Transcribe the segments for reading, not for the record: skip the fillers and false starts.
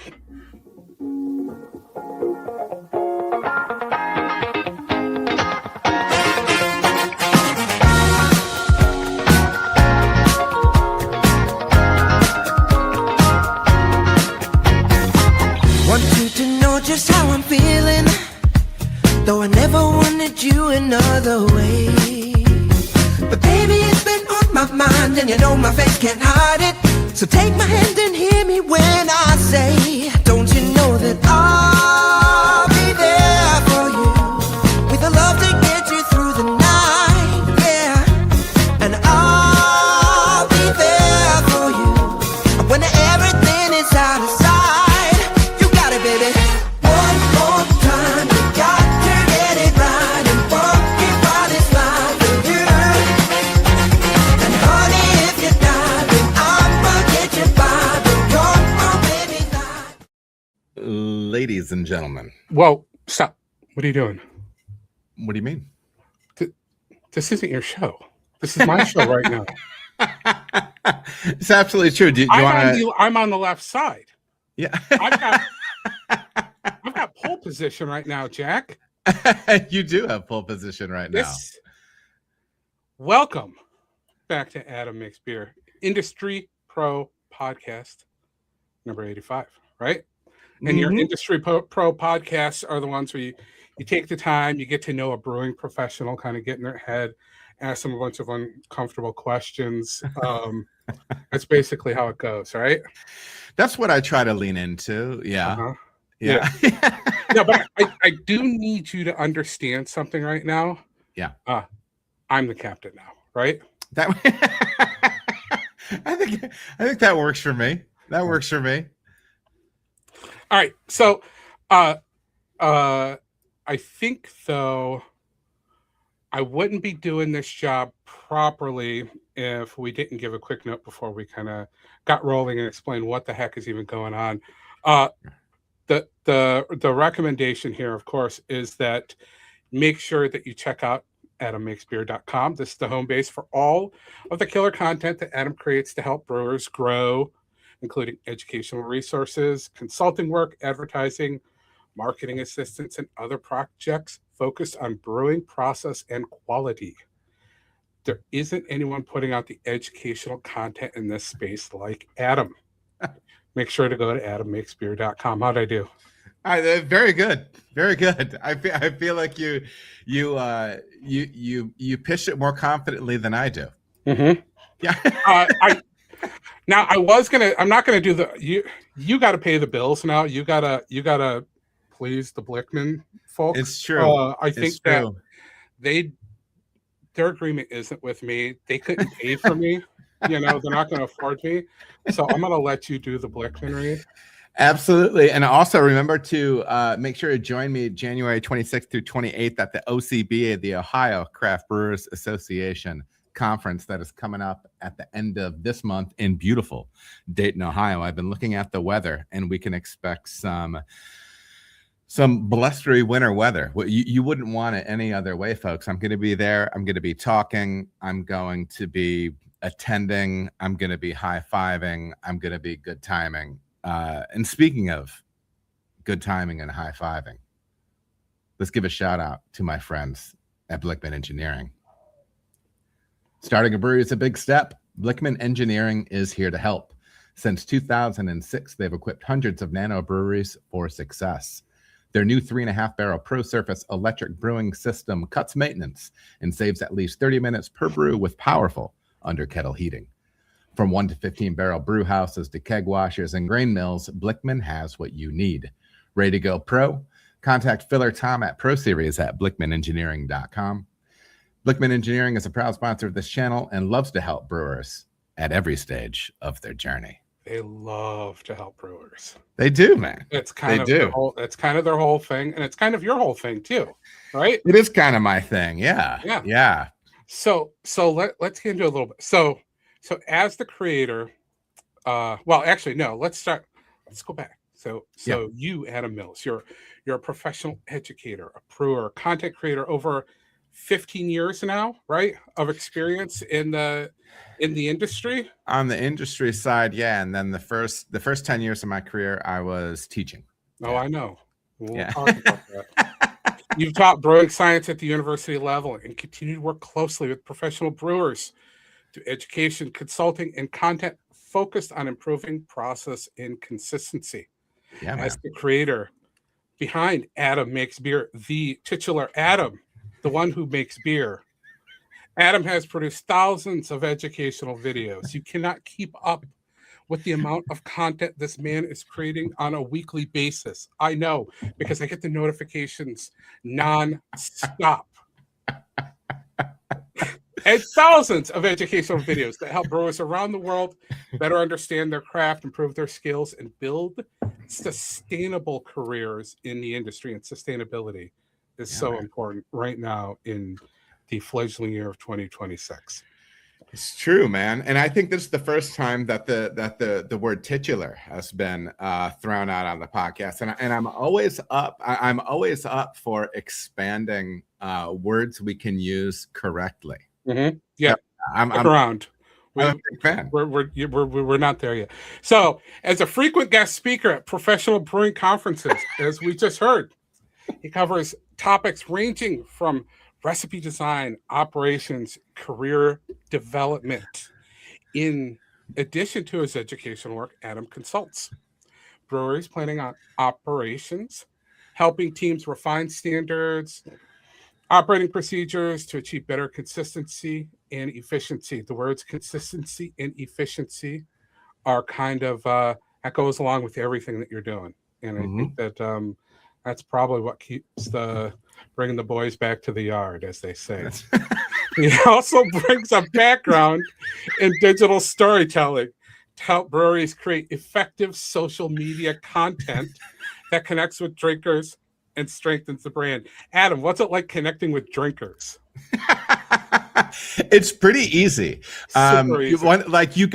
Want you to know just how I'm feeling, though I never wanted you another way. But baby, it's been on my mind, and you know my face can't hide it. So take my hand and hear me when I say, don't you know that I'll be there for you, with a love to get you through the night, yeah. And I'll be there for you when everything is out of sight. You got it, baby. One more time, you got to get it right and walk it while it's right for you. And honey, if you're diving, I'ma get you by, but come on, baby, dive. Ladies and gentlemen, Whoa, stop. What are you doing? what do you mean? This isn't your show. This is my show right now. It's absolutely true. Do you want to? I'm on the left side. Yeah, I've got pole position right now, Jack. you do have pole position right now. Welcome back to Adam Makes Beer, Industry Pro Podcast, number 85, right? And your Industry Pro podcasts are the ones where you take the time, you get to know a brewing professional, kind of get in their head, ask them a bunch of uncomfortable questions. That's basically how it goes, right? That's what I try to lean into. Yeah. Uh-huh. Yeah. No, but I do need you to understand something right now. Yeah. I'm the captain now, right? That I think that works for me. That works for me. All right. So I think though I wouldn't be doing this job properly if we didn't give a quick note before we kind of got rolling and explain what the heck is even going on. The recommendation here, of course, is that make sure that you check out AdamMakesBeer.com. This is the home base for all of the killer content that Adam creates to help brewers grow, including educational resources, consulting work, advertising, marketing assistance, and other projects focused on brewing process and quality. There isn't anyone putting out the educational content in this space like Adam. Make sure to go to AdamMakesBeer.com. How'd I do? Very good. Very good. I feel like you pitched it more confidently than I do. Mm-hmm. Yeah. I'm not gonna do the you gotta pay the bills now. You gotta please the Blickman folks. It's true. I think that their agreement isn't with me. They couldn't pay for me. They're not going to afford me. So I'm going to let you do the Blickman read. Absolutely. And also remember to make sure to join me January 26th through 28th at the OCBA, the Ohio Craft Brewers Association conference that is coming up at the end of this month in beautiful Dayton, Ohio. I've been looking at the weather and we can expect some blustery winter weather. You wouldn't want it any other way, folks. I'm going to be there. I'm going to be talking. I'm going to be attending. I'm going to be high-fiving. I'm going to be good timing. And speaking of good timing and high-fiving, let's give a shout out to my friends at Blickman Engineering. Starting a brewery is a big step. Blickman Engineering is here to help. Since 2006, they've equipped hundreds of nano breweries for success. Their new 3.5 barrel Pro Surface electric brewing system cuts maintenance and saves at least 30 minutes per brew with powerful under kettle heating. From 1 to 15 barrel brew houses to keg washers and grain mills, Blickman has what you need. Ready to go pro? Contact Filler Tom at Pro Series at BlickmanEngineering.com. Blickman Engineering is a proud sponsor of this channel and loves to help brewers at every stage of their journey. They love to help brewers. They do, man. It's kind of their whole thing, and it's kind of your whole thing too, right? It is kind of my thing. Yeah. So let's get into a little bit. So as the creator, let's go back. So you, Adam Mills, you're a professional educator, a brewer, content creator, over 15 years now, right, of experience in the industry. On the industry side, yeah, and then the first 10 years of my career, I was teaching. Oh, Yeah. I know. We'll Yeah. talk about that. You've taught brewing science at the university level and continue to work closely with professional brewers through education, consulting, and content focused on improving process and consistency. Yeah, man. As the creator behind Adam Makes Beer, the titular Adam, the one who makes beer, Adam has produced thousands of educational videos. You cannot keep up with the amount of content this man is creating on a weekly basis. I know, because I get the notifications non-stop. And thousands of educational videos that help brewers around the world better understand their craft, improve their skills, and build sustainable careers in the industry. And sustainability is so important right now in the fledgling year of 2026. It's true, man. And I think this is the first time that the word titular has been thrown out on the podcast. And I'm always up. I'm always up for expanding words we can use correctly. Mm-hmm. Yeah, I'm around. I'm a big fan. We're not there yet. So, as a frequent guest speaker at professional brewing conferences, as we just heard, he covers topics ranging from recipe design, operations, career development. In addition to his educational work, Adam consults breweries planning on operations, helping teams refine standards, operating procedures to achieve better consistency and efficiency. The words consistency and efficiency are kind of that goes along with everything that you're doing, and I think that that's probably what keeps bringing the boys back to the yard, as they say. He also brings a background in digital storytelling to help breweries create effective social media content that connects with drinkers and strengthens the brand. Adam, what's it like connecting with drinkers? It's pretty easy. Super easy. If you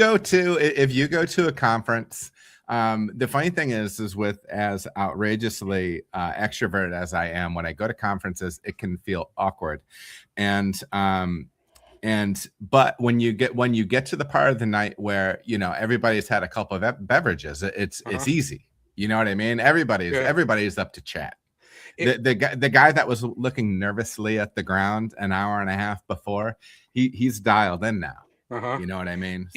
go to a conference, the funny thing is with as outrageously extroverted as I am, when I go to conferences, it can feel awkward. But when you get to the part of the night where, everybody's had a couple of beverages, it's easy. You know what I mean? Everybody's up to chat. The guy that was looking nervously at the ground an hour and a half before, he's dialed in now. You know what I mean?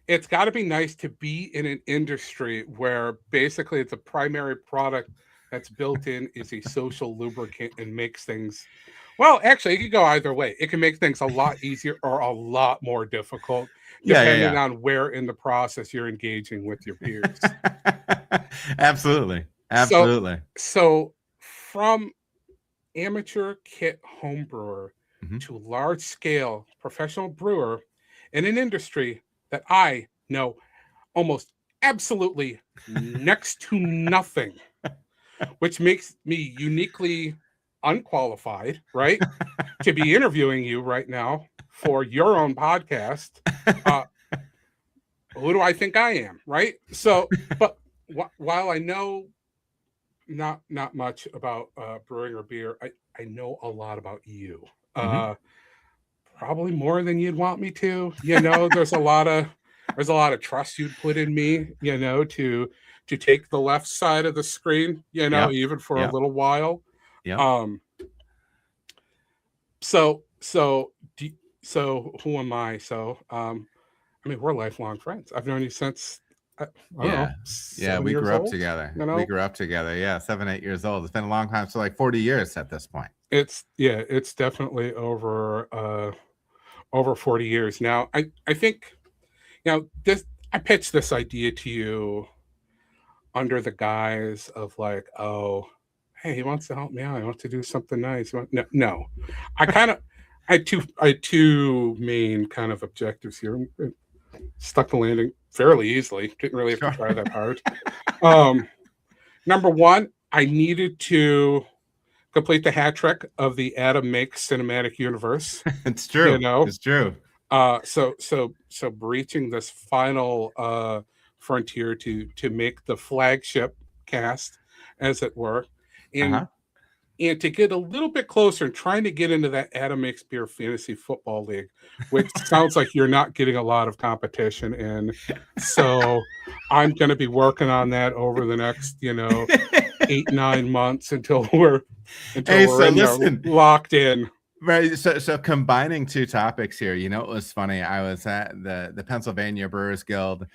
It's got to be nice to be in an industry where basically it's a primary product that's built in is a social lubricant and makes things, well, actually, it could go either way. It can make things a lot easier or a lot more difficult, depending on where in the process you're engaging with your peers. Absolutely. So from amateur kit home brewer to large scale professional brewer in an industry that I know almost absolutely next to nothing, which makes me uniquely unqualified, right, to be interviewing you right now for your own podcast. Who do I think I am, right? So, but while I know not much about brewing or beer, I know a lot about you. Probably more than you'd want me to. There's a lot of trust you'd put in me, to take the left side of the screen, even for a little while. So who am I? So we're lifelong friends. I've known you since we grew up together. We grew up together. 7, 8 years old. It's been a long time. So like 40 years at this point. It's definitely over 40 years now. I think I pitched this idea to you under the guise of like, oh, hey, he wants to help me out. He wants to do something nice. No. I had two main kind of objectives here. Stuck the landing fairly easily. Didn't really have to try that hard. Number one, I needed to complete the hat trick of the Adam Makes cinematic universe. It's true. It's true. So breaching this final frontier to make the flagship cast, as it were. And and to get a little bit closer and trying to get into that Adam Makes Beer Fantasy Football League, which sounds like you're not getting a lot of competition in. So I'm going to be working on that over the next, 8-9 months until we're Hey, so listen, locked in. Right. So combining two topics here, it was funny. I was at the Pennsylvania Brewers Guild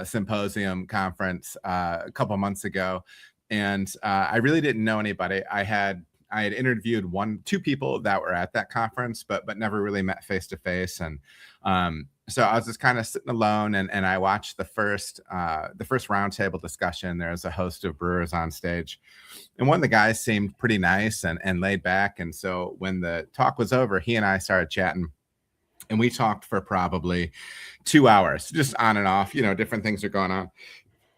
symposium conference a couple months ago, and I really didn't know anybody. I had interviewed two people that were at that conference, but never really met face to face. And so I was just kind of sitting alone, and I watched the first roundtable discussion. There was a host of brewers on stage, and one of the guys seemed pretty nice and laid back. And so when the talk was over, he and I started chatting, and we talked for probably 2 hours, just on and off. Different things are going on.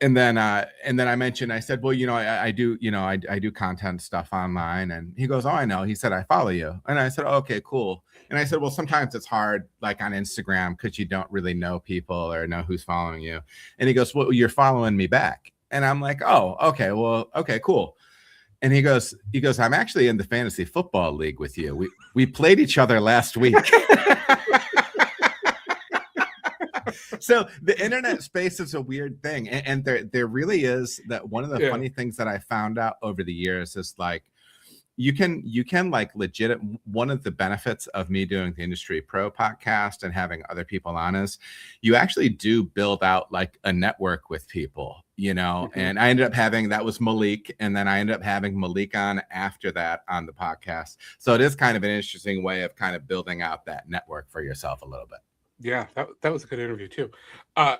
And then I mentioned, I said, well, I do content stuff online. And he goes, oh, I know. He said, I follow you. And I said, oh, okay, cool. And I said, well, sometimes it's hard, like on Instagram, because you don't really know people or know who's following you. And he goes, well, you're following me back. And I'm like, oh, okay, well, okay, cool. And he goes, I'm actually in the fantasy football league with you. We played each other last week. So the internet space is a weird thing. And there really is that one of the funny things that I found out over the years is like, you can like legit, one of the benefits of me doing the Industry Pro podcast and having other people on is you actually do build out like a network with people, and I ended up that was Malik. And then I ended up having Malik on after that on the podcast. So it is kind of an interesting way of kind of building out that network for yourself a little bit. Yeah, that was a good interview too. And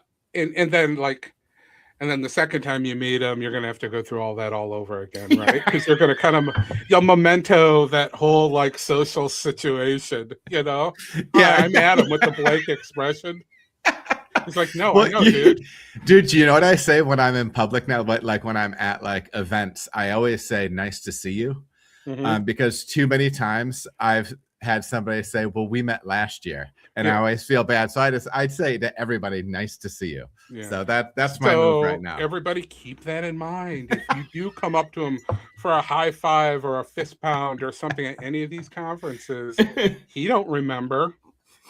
then the second time you meet him, you're going to have to go through all that all over again, right? Because you're going to kind of memento that whole like social situation, Yeah, I'm Adam with the blank expression. He's like, no, well, I know, dude. Dude, you know what I say when I'm in public now? But like when I'm at like events, I always say, nice to see you. Because too many times I've had somebody say, well, we met last year. And I always feel bad. So I'd say to everybody, nice to see you. Yeah. So that's my move right now. Everybody keep that in mind. If you do come up to him for a high five or a fist pound or something at any of these conferences, he don't remember.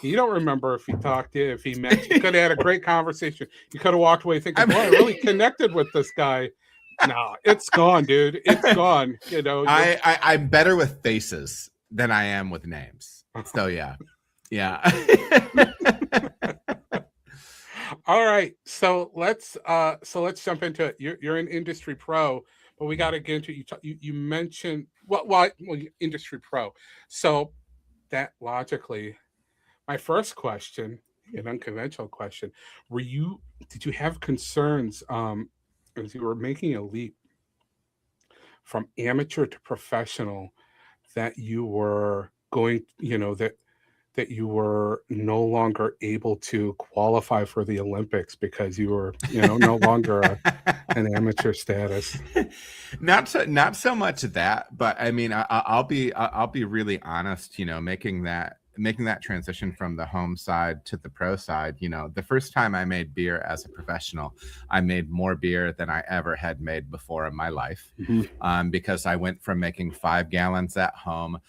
He don't remember if he talked to you, if he met you. Could have had a great conversation. You could have walked away thinking, I really connected with this guy. No, it's gone, dude. It's gone. I'm better with faces than I am with names. So yeah. All right. So let's jump into it. You're an Industry Pro, but we got to get into you mentioned well Industry Pro. So that logically, my first question, an unconventional question, did you have concerns as you were making a leap from amateur to professional that you were going, that you were no longer able to qualify for the Olympics because you were, no longer an amateur status? Not so much that, but I mean, I'll be really honest, making that transition from the home side to the pro side, the first time I made beer as a professional, I made more beer than I ever had made before in my life. Because I went from making 5 gallons at home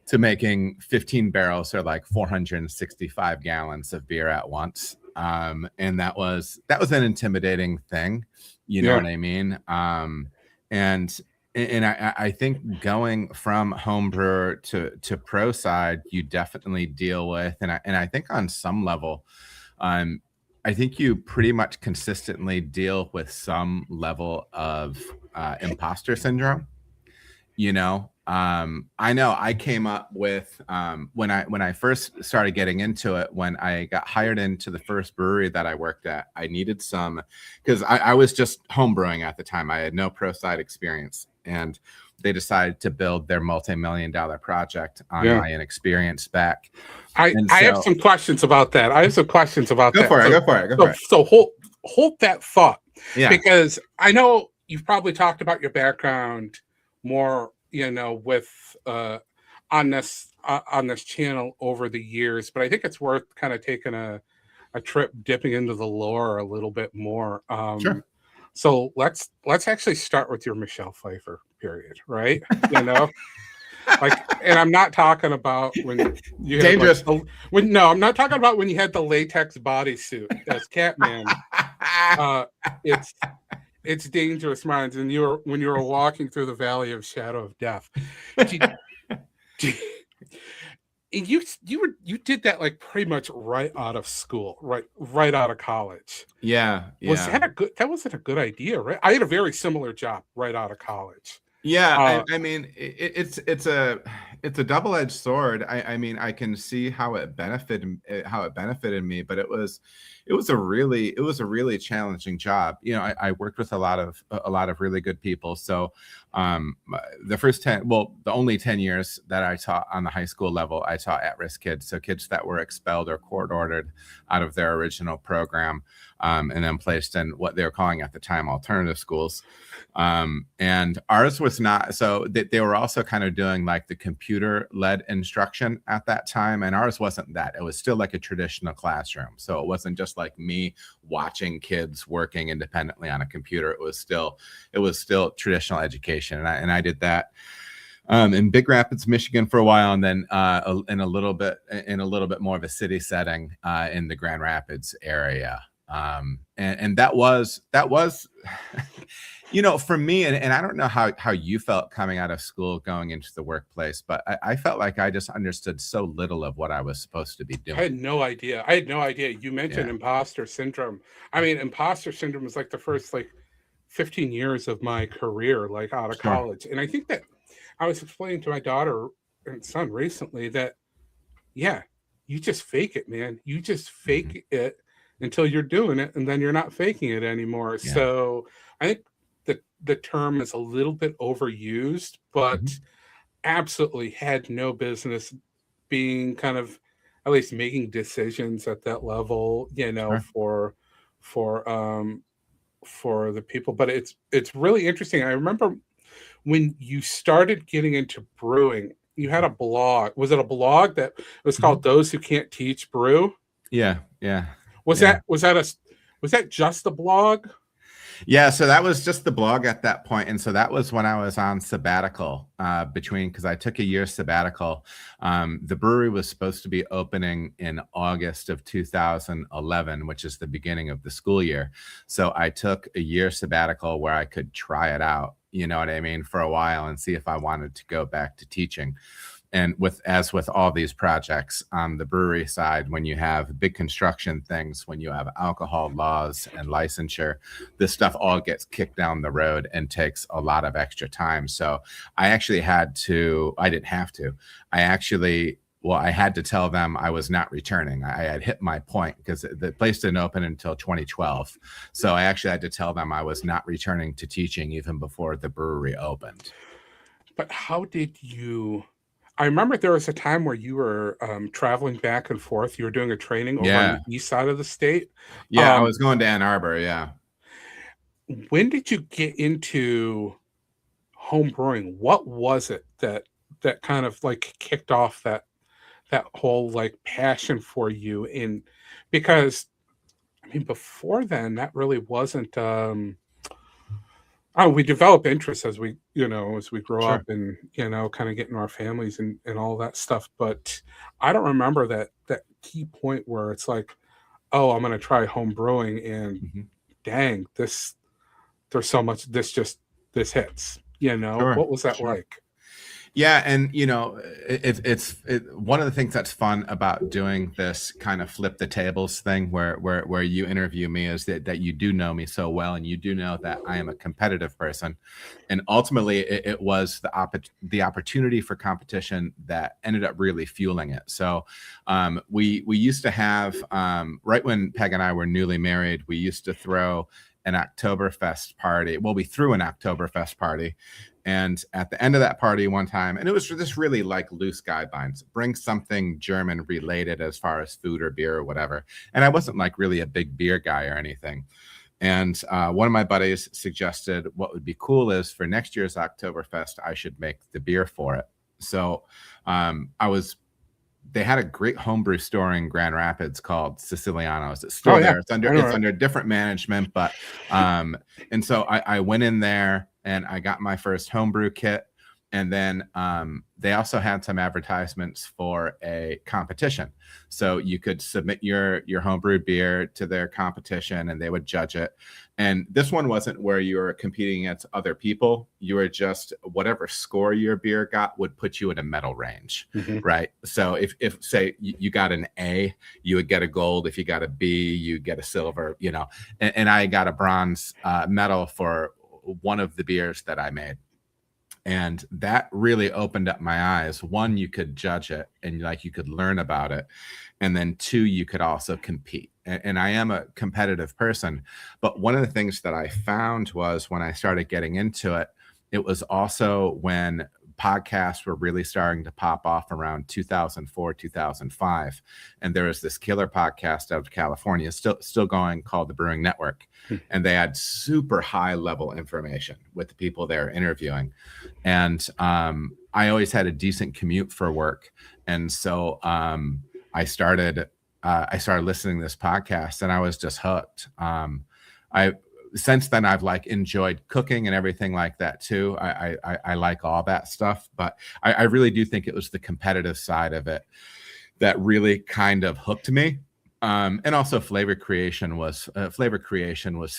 to making 15 barrels or like 465 gallons of beer at once. And that was an intimidating thing. You know what I mean? And I think going from home brewer to pro side, you definitely deal with, and I think on some level, I think you pretty much consistently deal with some level of imposter syndrome. I know I came up with when I first started getting into it, when I got hired into the first brewery that I worked at, I needed some, because I was just home brewing at the time. I had no pro side experience, and they decided to build their multi-million-dollar project on my inexperience back. I have some questions about that. Go for it. So hold that thought, because I know you've probably talked about your background more, with on this channel over the years, but I think it's worth kind of taking a trip dipping into the lore a little bit more. Sure. So let's actually start with your Michelle Pfeiffer period, right? You know, like, and I'm not talking about when you had Dangerous. like, I'm not talking about when you had the latex bodysuit as Catman. It's dangerous minds, and when you were walking through the valley of shadow of death. You did that like pretty much right out of school, right out of college. Yeah. That wasn't a good idea, right? I had a very similar job right out of college. Yeah, I mean, it's a double-edged sword. I mean, I can see how it benefited me, but it was a really challenging job. You know, I worked with a lot of really good people. So the only 10 years that I taught on the high school level, I taught at-risk kids, so kids that were expelled or court-ordered out of their original program, and then placed in what they were calling at the time alternative schools. And ours was not, so they were also kind of doing like the computer-led instruction at that time, and ours wasn't that. It was still like a traditional classroom. So it wasn't just like me watching kids working independently on a computer. It was still traditional education, and I did that in Big Rapids, Michigan for a while, and then in a little bit more of a city setting in the Grand Rapids area. And that was you know, for me, and I don't know how you felt coming out of school going into the workplace, but I felt like I just understood so little of what I was supposed to be doing. I had no idea. You mentioned imposter syndrome. I mean, imposter syndrome was like the first like 15 years of my career, like out of college. And I think that I was explaining to my daughter and son recently that, yeah, you just fake it, man. You just fake it until you're doing it, and then you're not faking it anymore. Yeah. So I think the term is a little bit overused, but absolutely had no business being kind of at least making decisions at that level, you know, for the people. But it's really interesting. I remember when you started getting into brewing, you had a blog. Was it a blog that was called Those Who Can't Teach Brew? Yeah. Was that just a blog? Yeah, so that was just the blog at that point. And so that was when I was on sabbatical because I took a year sabbatical. The brewery was supposed to be opening in August of 2011, which is the beginning of the school year. So I took a year sabbatical where I could try it out, you know what I mean, for a while and see if I wanted to go back to teaching. And as with all these projects on the brewery side, when you have big construction things, when you have alcohol laws and licensure, this stuff all gets kicked down the road and takes a lot of extra time. So I had to tell them I was not returning. I had hit my point because the place didn't open until 2012. So I actually had to tell them I was not returning to teaching even before the brewery opened. But how did you... I remember there was a time where you were traveling back and forth. You were doing a training over on the east side of the state. Yeah, I was going to Ann Arbor, yeah. When did you get into home brewing? What was it that kind of like kicked off that whole like passion for you? Because I mean, before then, that really wasn't... we develop interests as we grow up and, you know, kind of get in our families and all that stuff. But I don't remember that key point where it's like, oh, I'm going to try home brewing and dang, there's so much, this hits, you know. What was that like? Yeah, and you know, it's one of the things that's fun about doing this kind of flip the tables thing, where you interview me, is that you do know me so well, and you do know that I am a competitive person, and ultimately it was the opportunity for competition that ended up really fueling it. So we used to have right when Peg and I were newly married, we used to throw an Oktoberfest party. Well, we threw an Oktoberfest party. And at the end of that party one time, and it was just really like loose guidelines, bring something German related as far as food or beer or whatever. And I wasn't like really a big beer guy or anything. And one of my buddies suggested what would be cool is for next year's Oktoberfest, I should make the beer for it. So they had a great homebrew store in Grand Rapids called Siciliano's. It's still there. It's under different management, but and so I went in there and I got my first homebrew kit. And then they also had some advertisements for a competition. So you could submit your homebrewed beer to their competition and they would judge it. And this one wasn't where you were competing against other people. You were just, whatever score your beer got would put you in a medal range, right? So if say you got an A, you would get a gold. If you got a B, you get a silver, you know. And I got a bronze medal for one of the beers that I made. And that really opened up my eyes. One, you could judge it and like you could learn about it. And then two, you could also compete. And I am a competitive person. But one of the things that I found was when I started getting into it, it was also when podcasts were really starting to pop off around 2004, 2005. And there was this killer podcast out of California, still going, called the Brewing Network. And they had super high level information with the people they're interviewing. And I always had a decent commute for work. And so I started listening to this podcast and I was just hooked. Since then, I've like enjoyed cooking and everything like that too. I like all that stuff, but I really do think it was the competitive side of it that really kind of hooked me. And also flavor creation was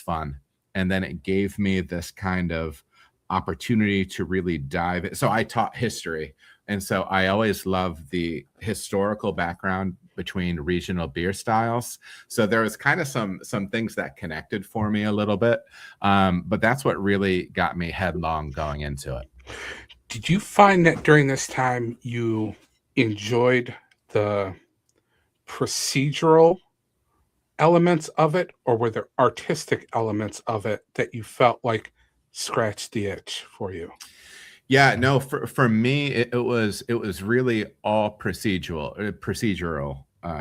fun. And then it gave me this kind of opportunity to really dive in. So I taught history. And so I always loved the historical background between regional beer styles. So there was kind of some things that connected for me a little bit. But that's what really got me headlong going into it. Did you find that during this time you enjoyed the procedural elements of it, or were there artistic elements of it that you felt like scratched the itch for you? Yeah, no, for me, it was really all procedural,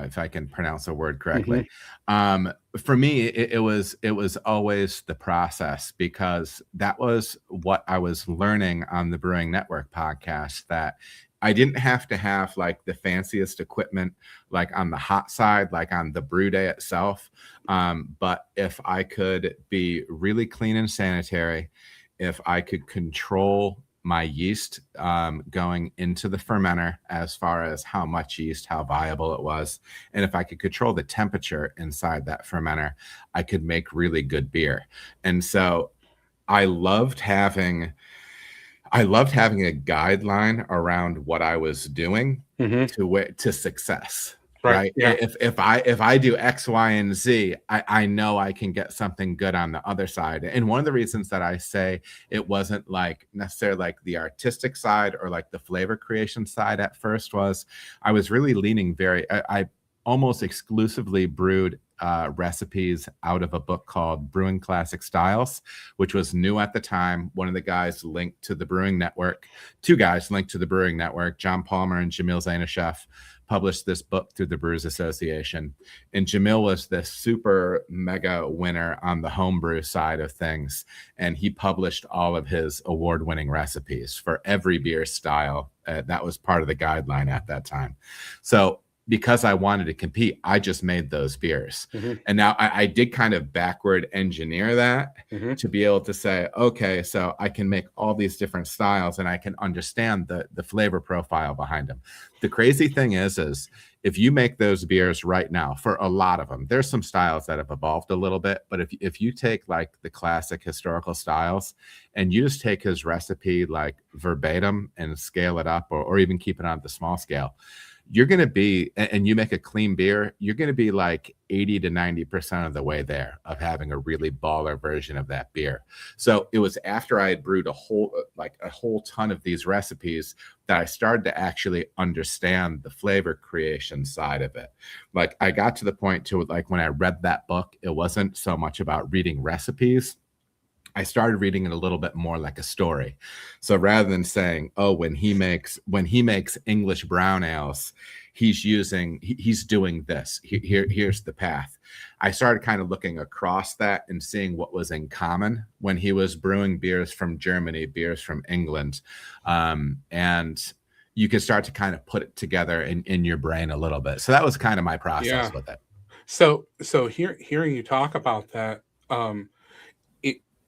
if I can pronounce the word correctly. For me, it was always the process, because that was what I was learning on the Brewing Network podcast, that I didn't have to have like the fanciest equipment, like on the hot side, like on the brew day itself. But if I could be really clean and sanitary, if I could control my yeast going into the fermenter as far as how much yeast, how viable it was, and if I could control the temperature inside that fermenter, I could make really good beer. And so I loved having a guideline around what I was doing to success. Right. Yeah. If I do X, Y, and Z, I know I can get something good on the other side. And one of the reasons that I say it wasn't like necessarily like the artistic side or like the flavor creation side at first was I was really leaning I almost exclusively brewed recipes out of a book called Brewing Classic Styles, which was new at the time. One of the guys linked to the Brewing Network, two guys linked to the Brewing Network, John Palmer and Jamil Zainasheff, published this book through the Brewers Association. And Jamil was this super mega winner on the homebrew side of things. And he published all of his award-winning recipes for every beer style. That was part of the guideline at that time. So because I wanted to compete, I just made those beers. And now I did kind of backward engineer that to be able to say, okay, so I can make all these different styles and I can understand the flavor profile behind them. The crazy thing is if you make those beers right now, for a lot of them, there's some styles that have evolved a little bit, but if you take like the classic historical styles and you just take his recipe like verbatim and scale it up or even keep it on the small scale, you're going to be, and you make a clean beer, you're going to be like 80 to 90% of the way there of having a really baller version of that beer. So it was after I had brewed a whole ton of these recipes that I started to actually understand the flavor creation side of it. Like I got to the point to like, when I read that book, it wasn't so much about reading recipes. I started reading it a little bit more like a story. So rather than saying, oh, when he makes English brown ales, he's doing this. Here's the path. I started kind of looking across that and seeing what was in common when he was brewing beers from Germany, beers from England. And you can start to kind of put it together in your brain a little bit. So that was kind of my process with it. So hearing you talk about that,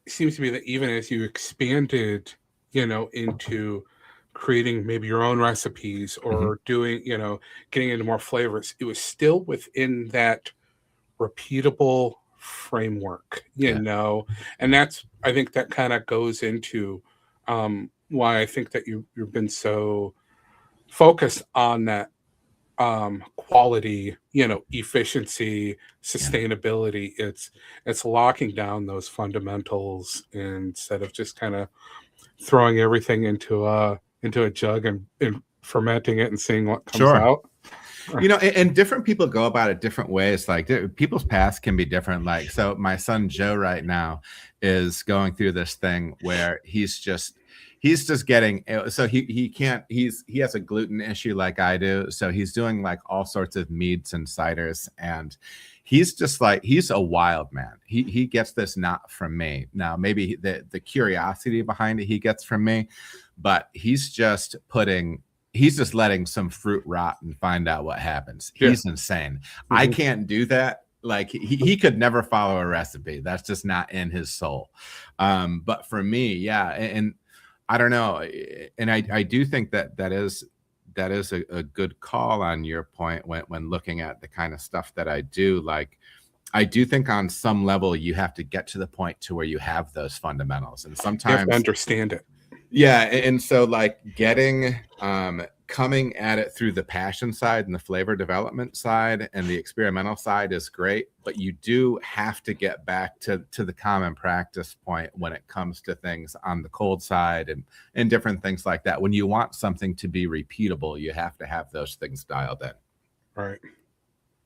seems to be that even as you expanded, into creating maybe your own recipes or doing, getting into more flavors, it was still within that repeatable framework, Yeah. and I think that kind of goes into why I think that you've been so focused on that quality, efficiency, sustainability. It's locking down those fundamentals instead of just kind of throwing everything into a jug and fermenting it and seeing what comes Sure. out. And different people go about it different ways. Like people's paths can be different. Like, so my son Joe right now is going through this thing where he's just getting, so he has a gluten issue like I do. So he's doing like all sorts of meads and ciders, and he's just like, he's a wild man. He gets this not from me. Now, maybe the curiosity behind it he gets from me, but he's just letting some fruit rot and find out what happens. He's insane. I can't do that. Like he could never follow a recipe. That's just not in his soul. But for me, yeah. And I don't know. And I do think that is a good call on your point when looking at the kind of stuff that I do. Like, I do think on some level you have to get to the point to where you have those fundamentals, and sometimes you have to understand it. Yeah. And so like coming at it through the passion side and the flavor development side and the experimental side is great, but you do have to get back to the common practice point when it comes to things on the cold side and different things like that. When you want something to be repeatable, you have to have those things dialed in. Right.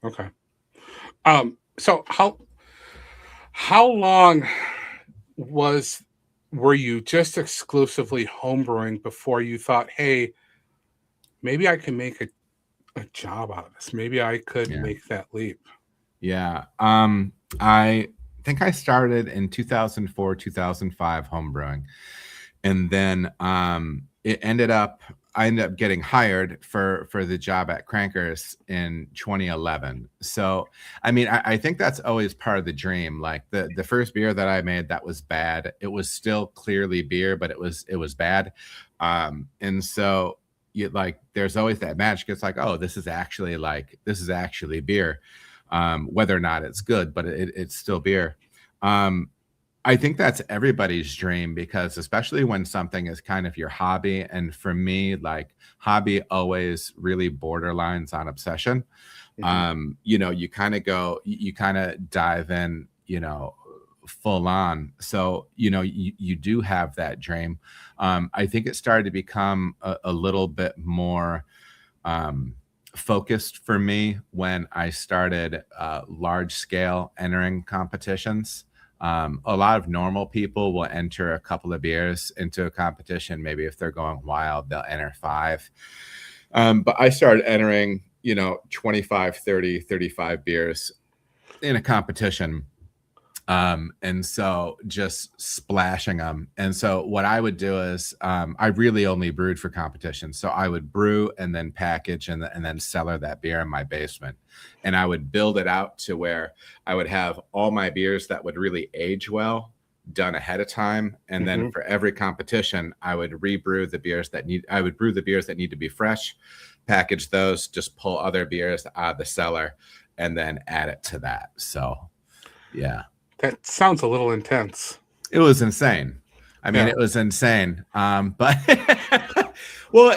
Okay. So how long were you just exclusively homebrewing before you thought, hey, maybe I can make a job out of this. Maybe I could make that leap. Yeah. I think I started in 2004, 2005 homebrewing. And then I ended up getting hired for the job at Crankers in 2011. So, I mean, I think that's always part of the dream. Like the first beer that I made that was bad, it was still clearly beer, but it was bad. And so there's always that magic. It's like, oh, this is actually beer, whether or not it's good, but it's still beer. I think that's everybody's dream, because especially when something is kind of your hobby. And for me, like, hobby always really borderlines on obsession. You kind of dive in, full on. So, you do have that dream. I think it started to become a little bit more focused for me when I started large scale entering competitions. A lot of normal people will enter a couple of beers into a competition. Maybe if they're going wild, they'll enter 5. But I started entering, 25, 30, 35 beers in a competition. And so just splashing them. And so what I would do is I really only brewed for competition. So I would brew and then package and then cellar that beer in my basement. And I would build it out to where I would have all my beers that would really age well done ahead of time. And then for every competition, I would brew the beers that need to be fresh, package those, just pull other beers out of the cellar, and then add it to that. So, yeah. That sounds a little intense. It was insane. I mean, it was insane. But well,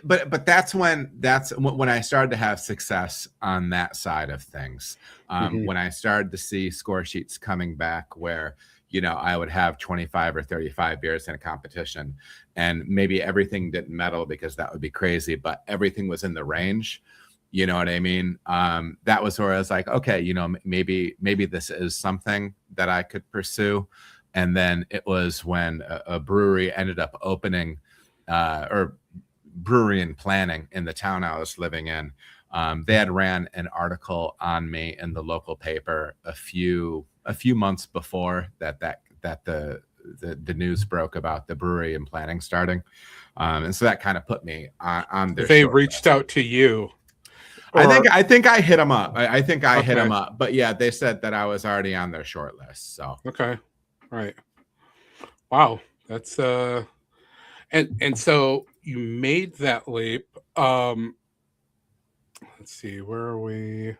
but that's when I started to have success on that side of things. When I started to see score sheets coming back where, I would have 25 or 35 beers in a competition, and maybe everything didn't medal because that would be crazy, but everything was in the range. You know what I mean? That was where I was like, okay, maybe this is something that I could pursue. And then it was when a brewery ended up opening, or brewery and planning in the town I was living in. They had ran an article on me in the local paper a few months before that the news broke about the brewery and planning starting. And so that kind of put me on their They reached out to you. I think I hit them up. I think I hit them up. But yeah, they said that I was already on their short list. So okay, right. Wow, that's and so you made that leap. Let's see, where are we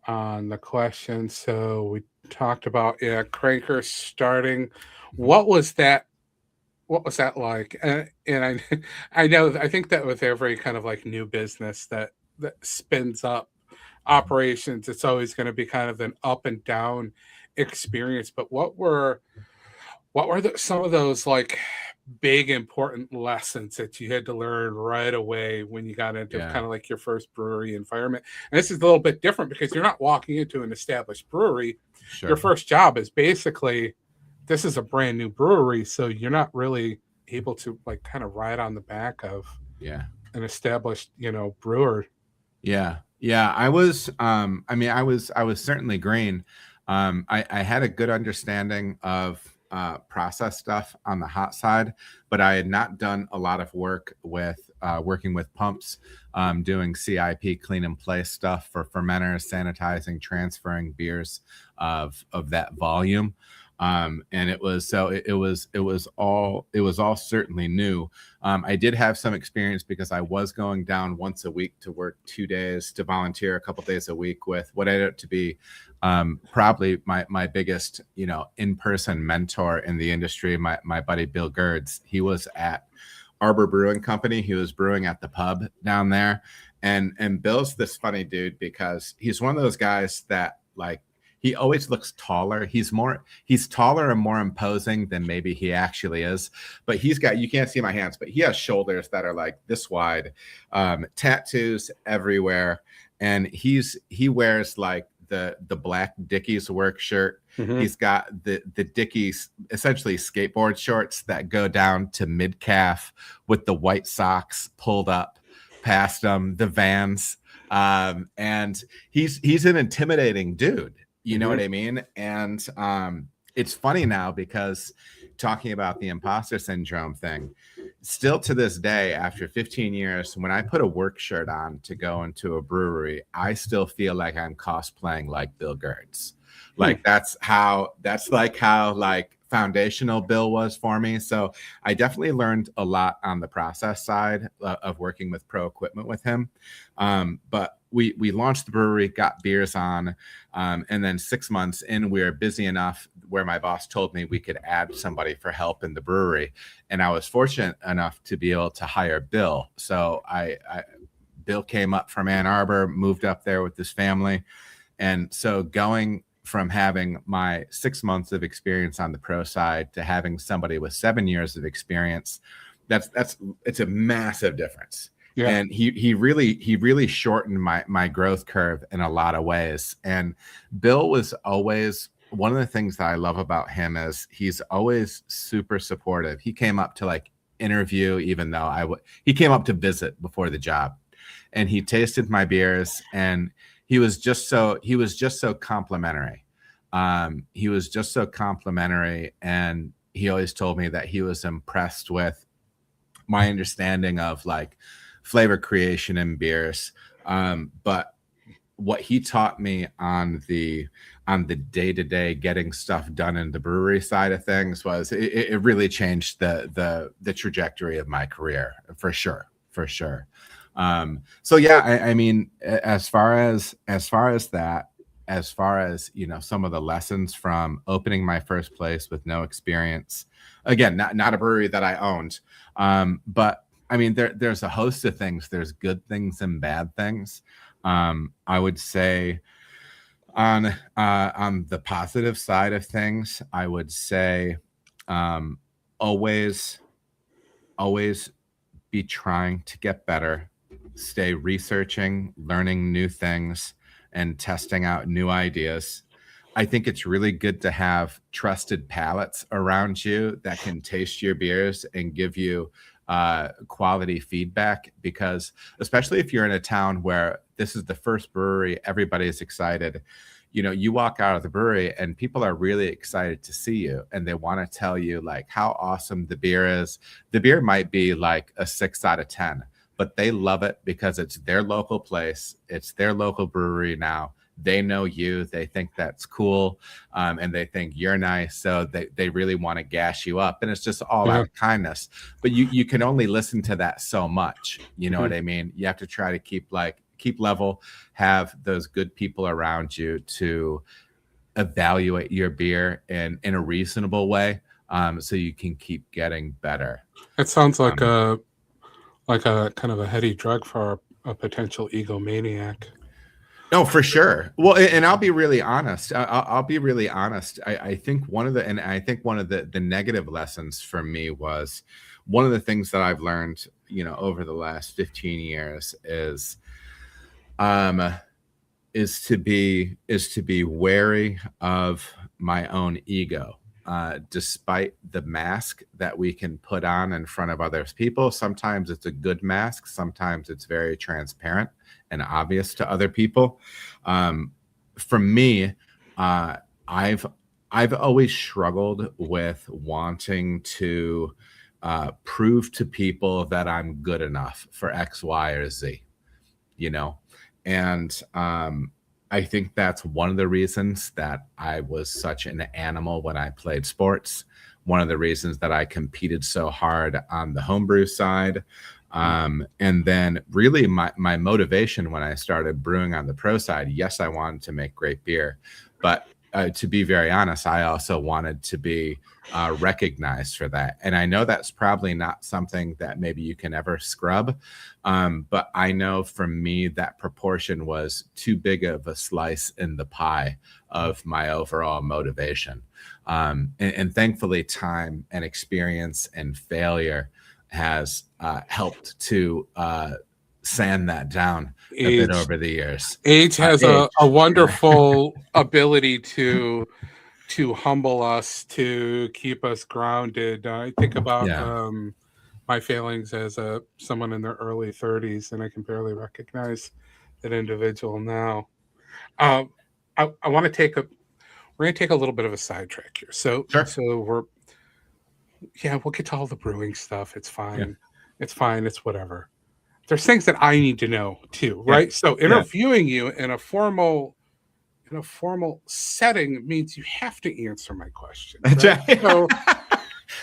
on the question? So we talked about, yeah, cranker starting. Mhm. What was that? What was that like? And I, I know, I think that with every kind of like new business that spins up Mhm. operations, it's always going to be kind of an up and down experience. But some of those like big important lessons that you had to learn right away when you got into Yeah, kind of like your first brewery environment? And this is a little bit different because you're not walking into an established brewery. Your sure. first job is basically, this is a brand new brewery, so you're not really able to like kind of ride on the back of Yeah. an established, brewer. Yeah. Yeah. I was certainly green. I had a good understanding of process stuff on the hot side, but I had not done a lot of work with working with pumps, doing CIP clean and place stuff for fermenters, sanitizing, transferring beers of that volume. And it was all certainly new. I did have some experience because I was going down once a week to work 2 days to volunteer a couple days a week with what ended up to be probably my biggest, in-person mentor in the industry, my buddy Bill Gerds. He was at Arbor Brewing Company. He was brewing at the pub down there. And Bill's this funny dude because he's one of those guys that like he always looks taller. He's taller and more imposing than maybe he actually is. But you can't see my hands, but he has shoulders that are like this wide, tattoos everywhere. And he wears like the black Dickies work shirt. Mm-hmm. He's got the Dickies essentially skateboard shorts that go down to mid calf with the white socks pulled up past the Vans. And he's an intimidating dude. You know Mm-hmm. what I mean? And it's funny now because talking about the imposter syndrome thing, still to this day, after 15 years, when I put a work shirt on to go into a brewery, I still feel like I'm cosplaying like Bill Gerds. Hmm. Like that's like how like foundational Bill was for me. So I definitely learned a lot on the process side of working with pro equipment with him. But we launched the brewery, got beers on, and then 6 months in, we were busy enough where my boss told me we could add somebody for help in the brewery, and I was fortunate enough to be able to hire Bill. So Bill came up from Ann Arbor, moved up there with his family, and so going from having my 6 months of experience on the pro side to having somebody with 7 years of experience, it's a massive difference. Yeah. And he really shortened my growth curve in a lot of ways. And Bill was always, one of the things that I love about him is he's always super supportive. He came up to like interview, even though he came up to visit before the job, and he tasted my beers, and he was just so complimentary. He was just so complimentary, and he always told me that he was impressed with my understanding of like flavor creation in beers. But what he taught me on the day-to-day getting stuff done in the brewery side of things was it really changed the trajectory of my career for sure. So yeah, I mean, as far as that, as far as some of the lessons from opening my first place with no experience, again, not a brewery that I owned, but I mean, there's a host of things. There's good things and bad things. I would say on the positive side of things, I would say always be trying to get better, stay researching, learning new things, and testing out new ideas. I think it's really good to have trusted palates around you that can taste your beers and give you quality feedback, because especially if you're in a town where this is the first brewery, everybody's excited. You walk out of the brewery and people are really excited to see you, and they want to tell you like how awesome the beer is. The beer might be like a 6 out of 10, but they love it because it's their local place, it's their local brewery now, they know you, they think that's cool, and they think you're nice, so they really want to gas you up, and it's just all out of kindness. But you can only listen to that so much, you know what I mean? You have to try to keep level, have those good people around you to evaluate your beer in a reasonable way, so you can keep getting better. It sounds like a kind of a heady drug for a potential egomaniac. No, for sure. Well, and I'll be really honest. I'll be really honest. I think one of the negative lessons for me was one of the things that I've learned, over the last 15 years is to be wary of my own ego. Despite the mask that we can put on in front of other people, sometimes it's a good mask, sometimes it's very transparent and obvious to other people. For me, I've always struggled with wanting to prove to people that I'm good enough for X, Y, or Z, and I think that's one of the reasons that I was such an animal when I played sports. One of the reasons that I competed so hard on the homebrew side. And then really my motivation when I started brewing on the pro side, yes, I wanted to make great beer, but to be very honest, I also wanted to be recognized for that. And I know that's probably not something that maybe you can ever scrub. But I know for me, that proportion was too big of a slice in the pie of my overall motivation. And thankfully, time and experience and failure has helped to sand that down a bit over the years. Age has a wonderful ability to humble us, to keep us grounded. I think about my failings as someone in their early 30s, and I can barely recognize that individual now. I want to we're going to take a little bit of a sidetrack here. So we'll get to all the brewing stuff. It's fine. Yeah. It's fine. It's whatever. There's things that I need to know too, right? Yeah. So interviewing you in a formal setting means you have to answer my question. Right? So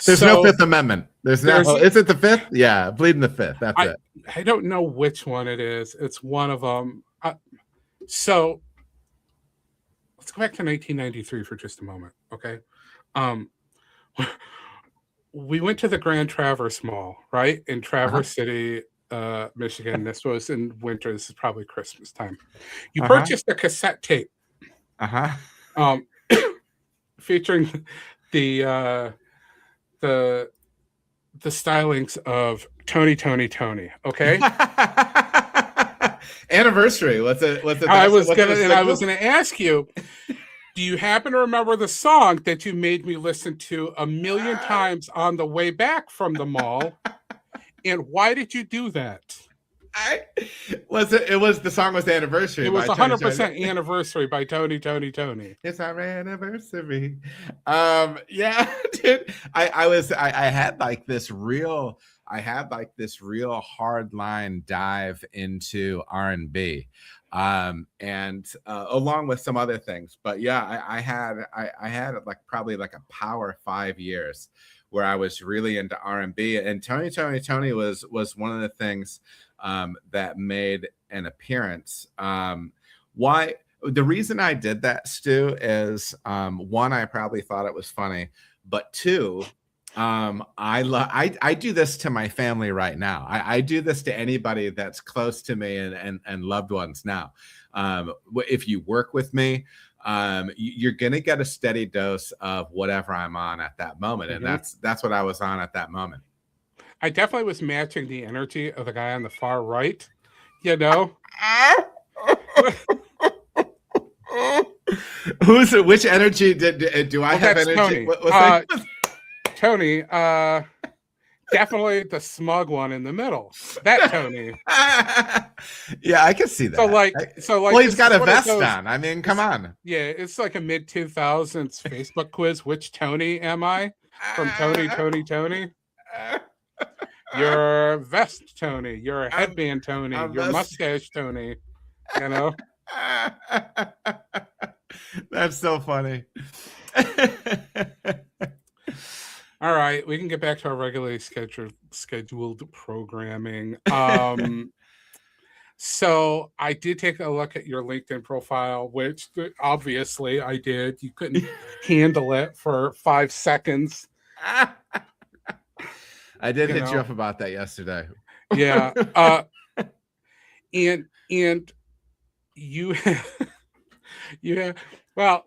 there's no Fifth Amendment. Is it the Fifth? Yeah, pleading the Fifth. That's it. I don't know which one it is. It's one of them. So let's go back to 1993 for just a moment, okay? We went to the Grand Traverse Mall, right, in Traverse City, Michigan. This was in winter. This is probably Christmas time. You purchased a cassette tape, featuring the stylings of Tony. Okay. Anniversary. What's it? I was gonna ask you. Do you happen to remember the song that you made me listen to a million times on the way back from the mall? And why did you do that? The song was Anniversary. It was 100% Anniversary by Tony. It's our anniversary. Yeah, dude. I had like this real hard line dive into R&B. And along with some other things, but yeah, I had like probably like a power 5 years where I was really into R&B, and Tony was one of the things that made an appearance. Why? The reason I did that, Stu, is one, I probably thought it was funny, but two, I do this to my family right now. I do this to anybody that's close to me and loved ones now. If you work with me, you're gonna get a steady dose of whatever I'm on at that moment, and that's what I was on at that moment. I definitely was matching the energy of the guy on the far right. Which energy do I have? Energy? Tony, definitely the smug one in the middle. That Tony. Yeah, I can see that. Well, he's got a vest on. I mean, come on. Yeah, it's like a mid 2000s Facebook quiz. Which Tony am I? From Tony. Your vest, Tony. Your headband, Tony. Your mustache, Tony. That's so funny. All right, we can get back to our regularly scheduled programming. So I did take a look at your LinkedIn profile, which obviously I did. You couldn't handle it for 5 seconds. I did You hit you know? up about that yesterday. Yeah. And you yeah, well,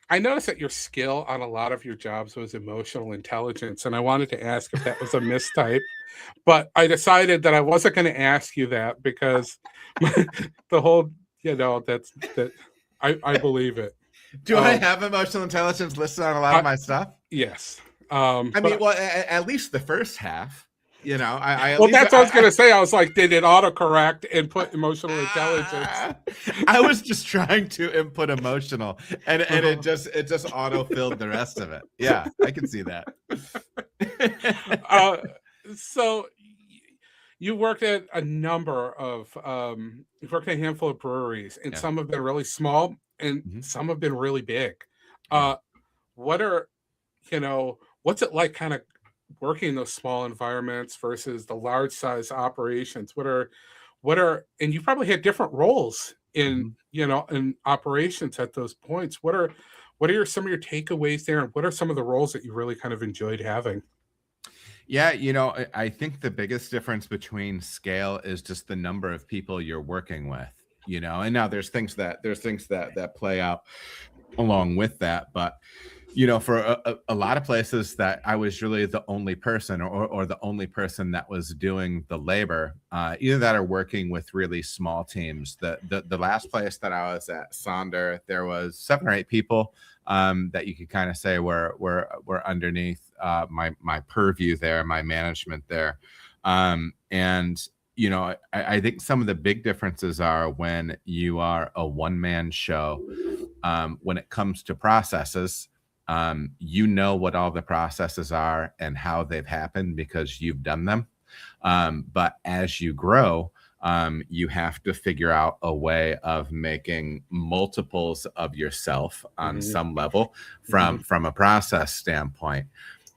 I noticed that your skill on a lot of your jobs was emotional intelligence, and I wanted to ask if that was a mistype, but I decided that I wasn't going to ask you that because the whole, that's that I believe it. Do I have emotional intelligence listed on a lot of my stuff? Yes. I mean, well, at least the first half. I at well, least, that's what I was going to say. I was like, did it autocorrect and put emotional intelligence? I was just trying to input emotional, and it just auto-filled the rest of it. Yeah, I can see that. So you worked at a number of you've worked at a handful of breweries, and Yeah. some have been really small and some have been really big. What are what's it like kind of working in those small environments versus the large size operations? What are and you probably had different roles in in operations at those points. What are some of your takeaways there, and what are some of the roles that you really kind of enjoyed having? Yeah, I think the biggest difference between scale is just the number of people you're working with, and now there's things that play out along with that, but for a lot of places that I was really the only person or the only person that was doing the labor, either that or working with really small teams. The last place that I was at, Sonder, there was 7 or 8 people that you could kind of say were underneath my purview there, my management there. And I think some of the big differences are when you are a one-man show, when it comes to processes. What all the processes are and how they've happened because you've done them. But as you grow, you have to figure out a way of making multiples of yourself on some level from a process standpoint.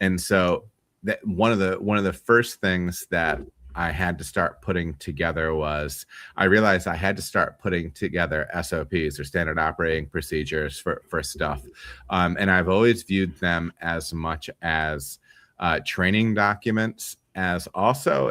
And so that one of the first things that I had to start putting together was I realized I had to start putting together SOPs, or standard operating procedures for stuff. And I've always viewed them as much as training documents, as also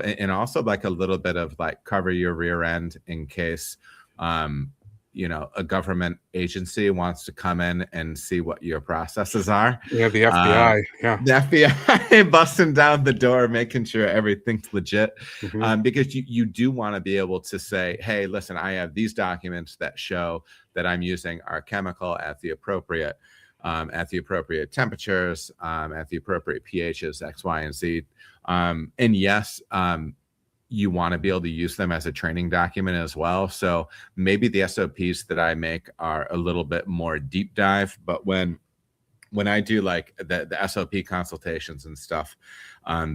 like a little bit of like cover your rear end in case a government agency wants to come in and see what your processes are. Yeah, the FBI. The FBI busting down the door, making sure everything's legit. Because you do want to be able to say, hey, listen, I have these documents that show that I'm using our chemical at the appropriate temperatures, at the appropriate pHs, X, Y, and Z. And yes, you want to be able to use them as a training document as well. So maybe the SOPs that I make are a little bit more deep dive, but when I do like the SOP consultations and stuff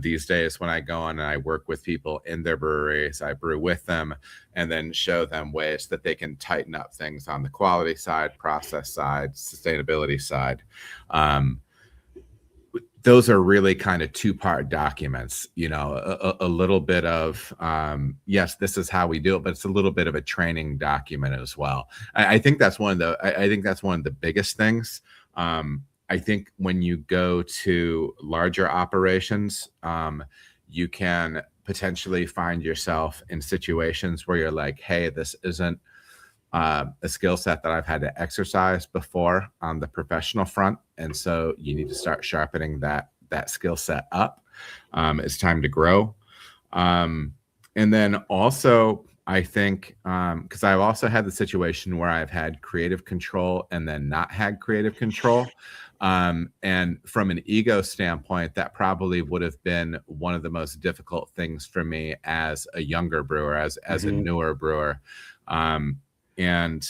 these days, when I go on and I work with people in their breweries, I brew with them and then show them ways that they can tighten up things on the quality side, process side, sustainability side. Those are really kind of 2-part documents, a little bit of, yes, this is how we do it, but it's a little bit of a training document as well. I think that's one of the biggest things. I think when you go to larger operations, you can potentially find yourself in situations where you're like, hey, this isn't a skill set that I've had to exercise before on the professional front. And so you need to start sharpening that skill set up. It's time to grow. And then also, I think, because I've also had the situation where I've had creative control and then not had creative control. And from an ego standpoint, that probably would have been one of the most difficult things for me as a younger brewer, as a newer brewer. And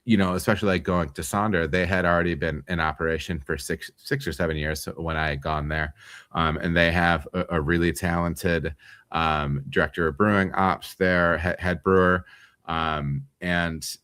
especially like going to Sonder, they had already been in operation for six or 7 years when I had gone there. And they have a really talented director of brewing ops there, head brewer. And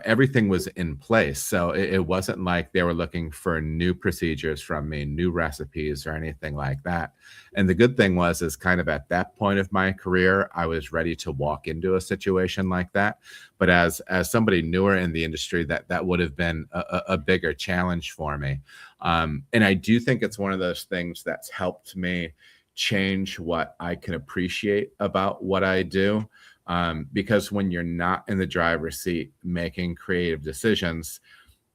everything was in place. So it wasn't like they were looking for new procedures from me, new recipes or anything like that. And the good thing is kind of at that point of my career, I was ready to walk into a situation like that. But as somebody newer in the industry, that would have been a bigger challenge for me. And I do think it's one of those things that's helped me change what I can appreciate about what I do. Because when you're not in the driver's seat making creative decisions,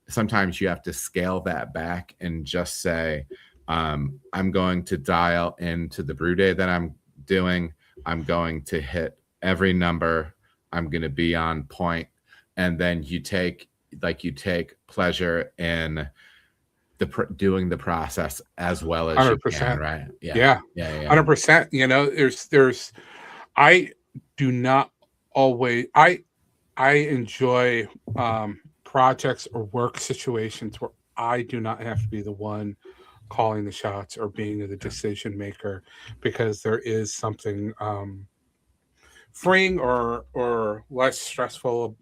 sometimes you have to scale that back and just say, I'm going to dial into the brew day that I'm doing. I'm going to hit every number. I'm going to be on point. And then you take pleasure in doing the process as well as 100%. you can, right? Yeah. 100%. There's I do not always I enjoy projects or work situations where I do not have to be the one calling the shots or being the decision maker, because there is something freeing or less stressful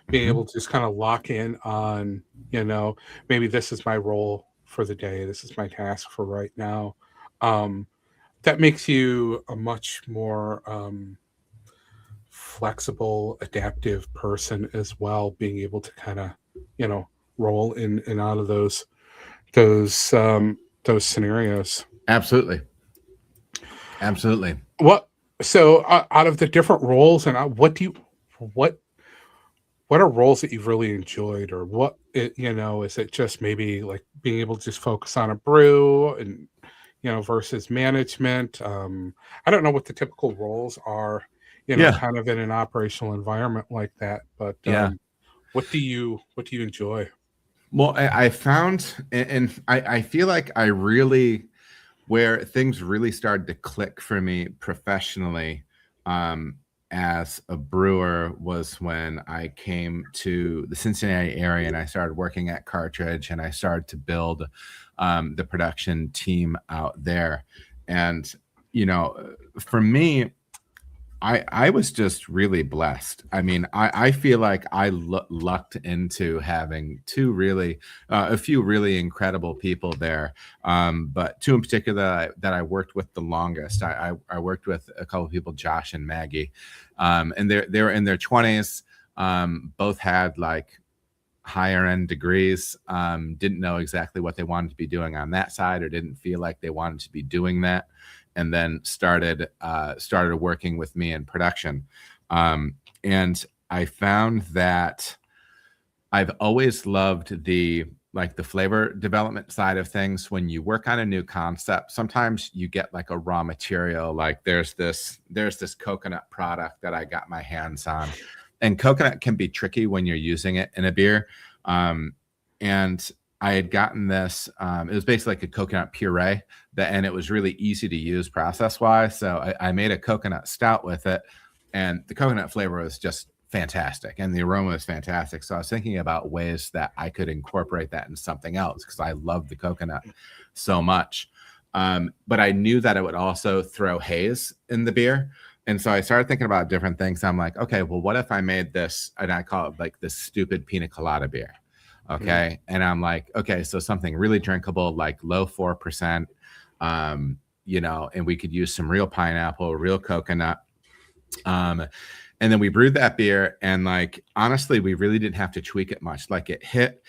being able to just kind of lock in on, maybe this is my role for the day, this is my task for right now. That makes you a much more flexible, adaptive person as well, being able to kind of, roll in and out of those scenarios. Absolutely. So out of the different roles, and what are roles that you've really enjoyed, or is it just maybe like being able to just focus on a brew and, versus management? I don't know what the typical roles are, kind of in an operational environment like that, but what do you enjoy? Well, I found, and I feel like where things really started to click for me professionally as a brewer was when I came to the Cincinnati area and I started working at Cartridge, and I started to build the production team out there. And, for me, I was just really blessed. I mean, I feel like I lucked into having a few really incredible people there, but two in particular that I worked with the longest. I worked with a couple of people, Josh and Maggie, and they were in their 20s. Both had like higher end degrees, didn't know exactly what they wanted to be doing on that side, or didn't feel like they wanted to be doing that. And then started working with me in production. And I found that I've always loved the flavor development side of things. When you work on a new concept, sometimes you get like a raw material. Like there's this coconut product that I got my hands on, and coconut can be tricky when you're using it in a beer. And I had gotten this, it was basically like a coconut puree, and it was really easy to use process-wise. So I made a coconut stout with it, and the coconut flavor was just fantastic, and the aroma was fantastic. So I was thinking about ways that I could incorporate that in something else, because I love the coconut so much. But I knew that it would also throw haze in the beer. And so I started thinking about different things. I'm like, okay, well, what if I made this, and I call it like this stupid pina colada beer? Okay. And I'm like, okay, so something really drinkable, like low 4%, and we could use some real pineapple, real coconut. And then we brewed that beer, and like, honestly, we really didn't have to tweak it much. Like it hit,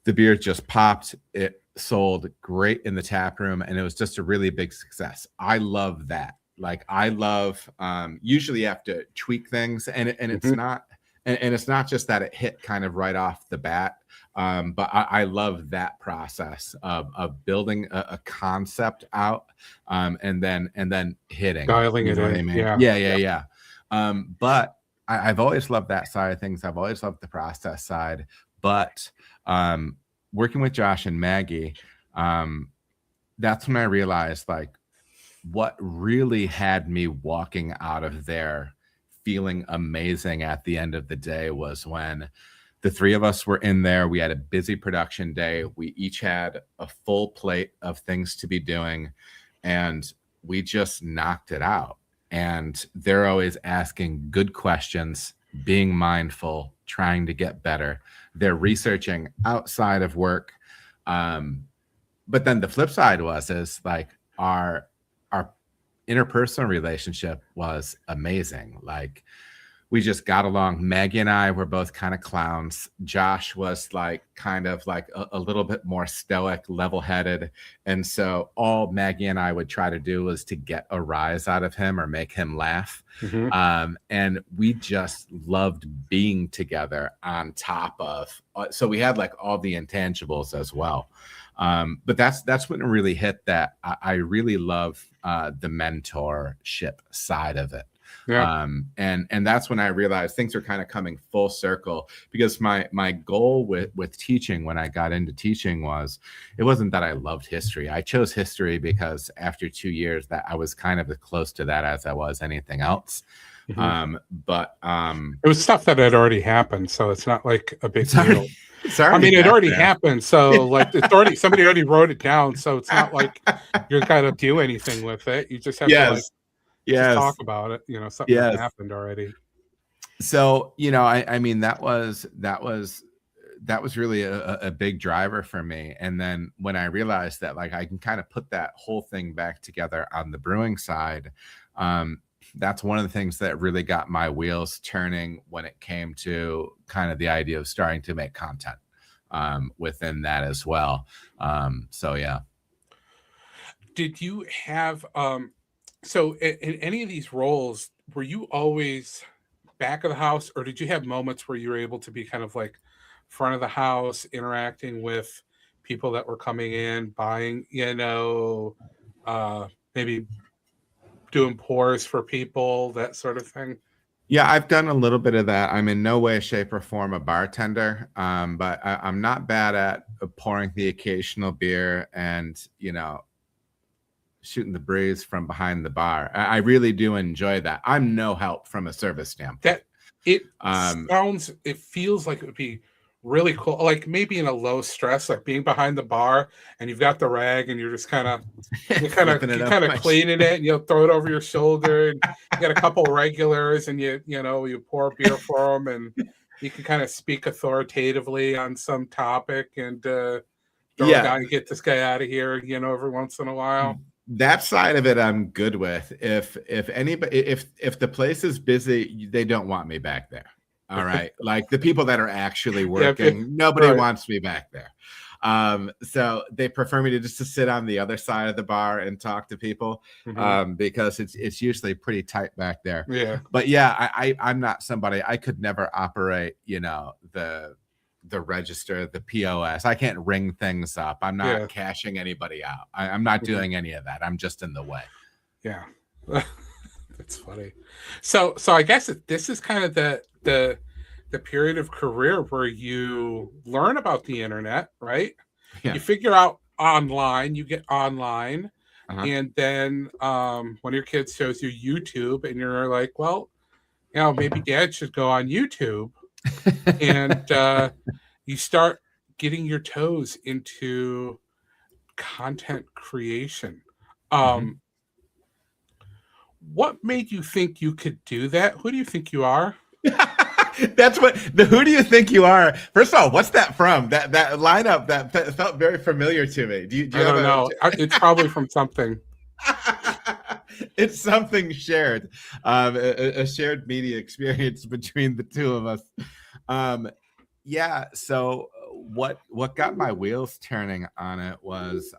the beer just popped. It sold great in the tap room, and it was just a really big success. I love that. Like I love, usually you have to tweak things, and it's not, and it's not just that it hit kind of right off the bat. But I love that process of building a concept out, and then hitting, dialing it in. I mean? Yeah. But I've always loved that side of things. I've always loved the process side. But working with Josh and Maggie, that's when I realized like what really had me walking out of there feeling amazing at the end of the day was when the three of us were in there. We had a busy production day. We each had a full plate of things to be doing, and we just knocked it out. And they're always asking good questions. being mindful, trying to get better. They're researching outside of work. But then the flip side is like our interpersonal relationship was amazing. Like we just got along. Maggie and I were both kind of clowns. Josh was like kind of like a little bit more stoic, level-headed. And so all Maggie and I would try to do was to get a rise out of him or make him laugh. And we just loved being together on top of, so we had like all the intangibles as well. But that's when it really hit that I really love the mentorship side of it. Yeah. And that's when I realized things are kind of coming full circle, because my goal with teaching when I got into teaching it wasn't that I loved history. I chose history because after 2 years that I was kind of as close to that as I was anything else. But it was stuff that had already happened, so it's not like a big deal. I mean, it already happened, so like somebody already wrote it down, so it's not like you're gonna do anything with it. You just have to like just talk about it, something that happened already. So, I mean, that was really a big driver for me. And then when I realized that like I can kind of put that whole thing back together on the brewing side, that's one of the things that really got my wheels turning when it came to kind of the idea of starting to make content within that as well. So yeah. Did you have so in any of these roles, were you always back of the house, or did you have moments where you were able to be kind of like front of the house, interacting with people that were coming in, buying, maybe doing pours for people, that sort of thing? Yeah, I've done a little bit of that. I'm in no way, shape, or form a bartender, but I'm not bad at pouring the occasional beer and, shooting the breeze from behind the bar. I really do enjoy that. I'm no help from a service standpoint. It feels like it would be really cool, like maybe in a low stress, like being behind the bar and you've got the rag and you're just kind of cleaning it, and you'll throw it over your shoulder, and you got a couple regulars, and you pour beer for them, and you can kind of speak authoritatively on some topic and throw a guy and get this guy out of here, every once in a while. That side of it I'm good with. If the place is busy, they don't want me back there. All right. Like the people that are actually working, nobody wants me back there. So they prefer me to sit on the other side of the bar and talk to people, because it's usually pretty tight back there. Yeah. But yeah, I'm not somebody, I could never operate, the register, the POS. I can't ring things up. I'm not cashing anybody out. I'm not doing any of that. I'm just in the way. Yeah. That's funny. So I guess this is kind of the period of career where you learn about the internet, right? Yeah. You figure out online, you get online, and then one of your kids shows you YouTube, and you're like, well, maybe Dad should go on YouTube. And you start getting your toes into content creation. What made you think you could do that? Who do you think you are? That's who do you think you are? First of all, what's that from? That lineup that felt very familiar to me. Do you I don't know. It's probably from something. It's something shared, a shared media experience between the two of us. Yeah. So what got my wheels turning on it was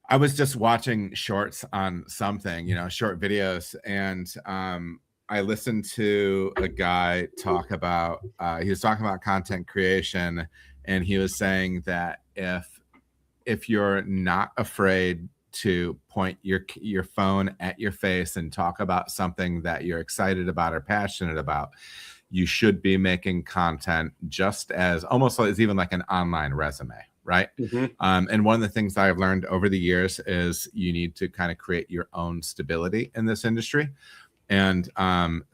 I was just watching shorts on something, short videos, and I listened to a guy talk about he was talking about content creation, and he was saying that if you're not afraid to point your phone at your face and talk about something that you're excited about or passionate about, you should be making content just as almost as even like an online resume, right? And one of the things that I've learned over the years is you need to kind of create your own stability in this industry. And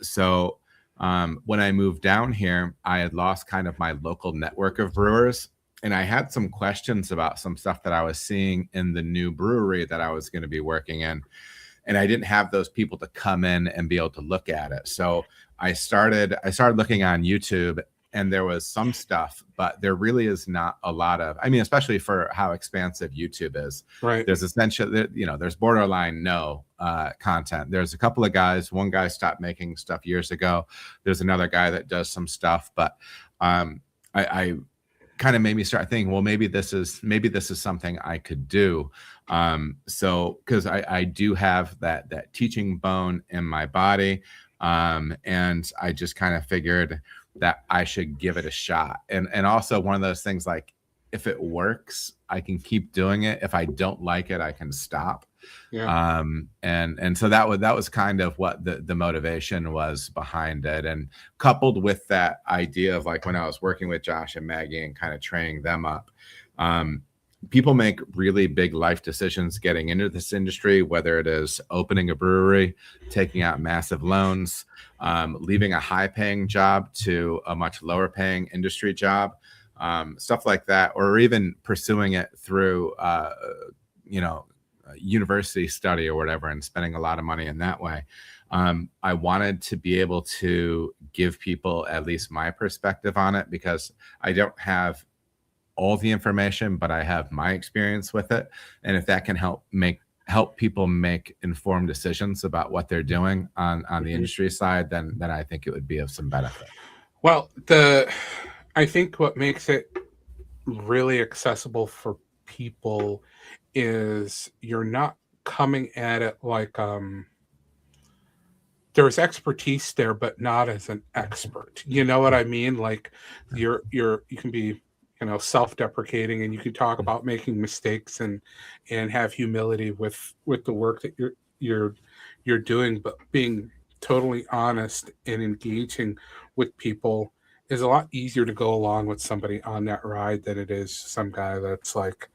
so when I moved down here, I had lost kind of my local network of brewers, and I had some questions about some stuff that I was seeing in the new brewery that I was going to be working in. and I didn't have those people to come in and be able to look at it. So I started looking on YouTube, and there was some stuff, but there really is not a lot of, I mean, especially for how expansive YouTube is. Right. There's essentially, there's borderline no content. There's a couple of guys. One guy stopped making stuff years ago. There's another guy that does some stuff, but I kind of made me start thinking, well, maybe this is something I could do. So because I do have that teaching bone in my body, and I just kind of figured that I should give it a shot. And also one of those things, like, if it works, I can keep doing it. If I don't like it, I can stop. Yeah. And so that was kind of what the motivation was behind it. And coupled with that idea of, like, when I was working with Josh and Maggie and kind of training them up, people make really big life decisions getting into this industry, whether it is opening a brewery, taking out massive loans, leaving a high-paying job to a much lower-paying industry job, stuff like that, or even pursuing it through, university study or whatever, and spending a lot of money in that way. I wanted to be able to give people at least my perspective on it, because I don't have all the information, but I have my experience with it. And if that can help people make informed decisions about what they're doing on the industry side, then I think it would be of some benefit. Well, I think what makes it really accessible for people is you're not coming at it like there's expertise there, but not as an expert. You know what I mean? Like, you can be, self-deprecating, and you can talk about making mistakes and have humility with the work that you're doing, but being totally honest and engaging with people is a lot easier to go along with somebody on that ride than it is some guy that's like,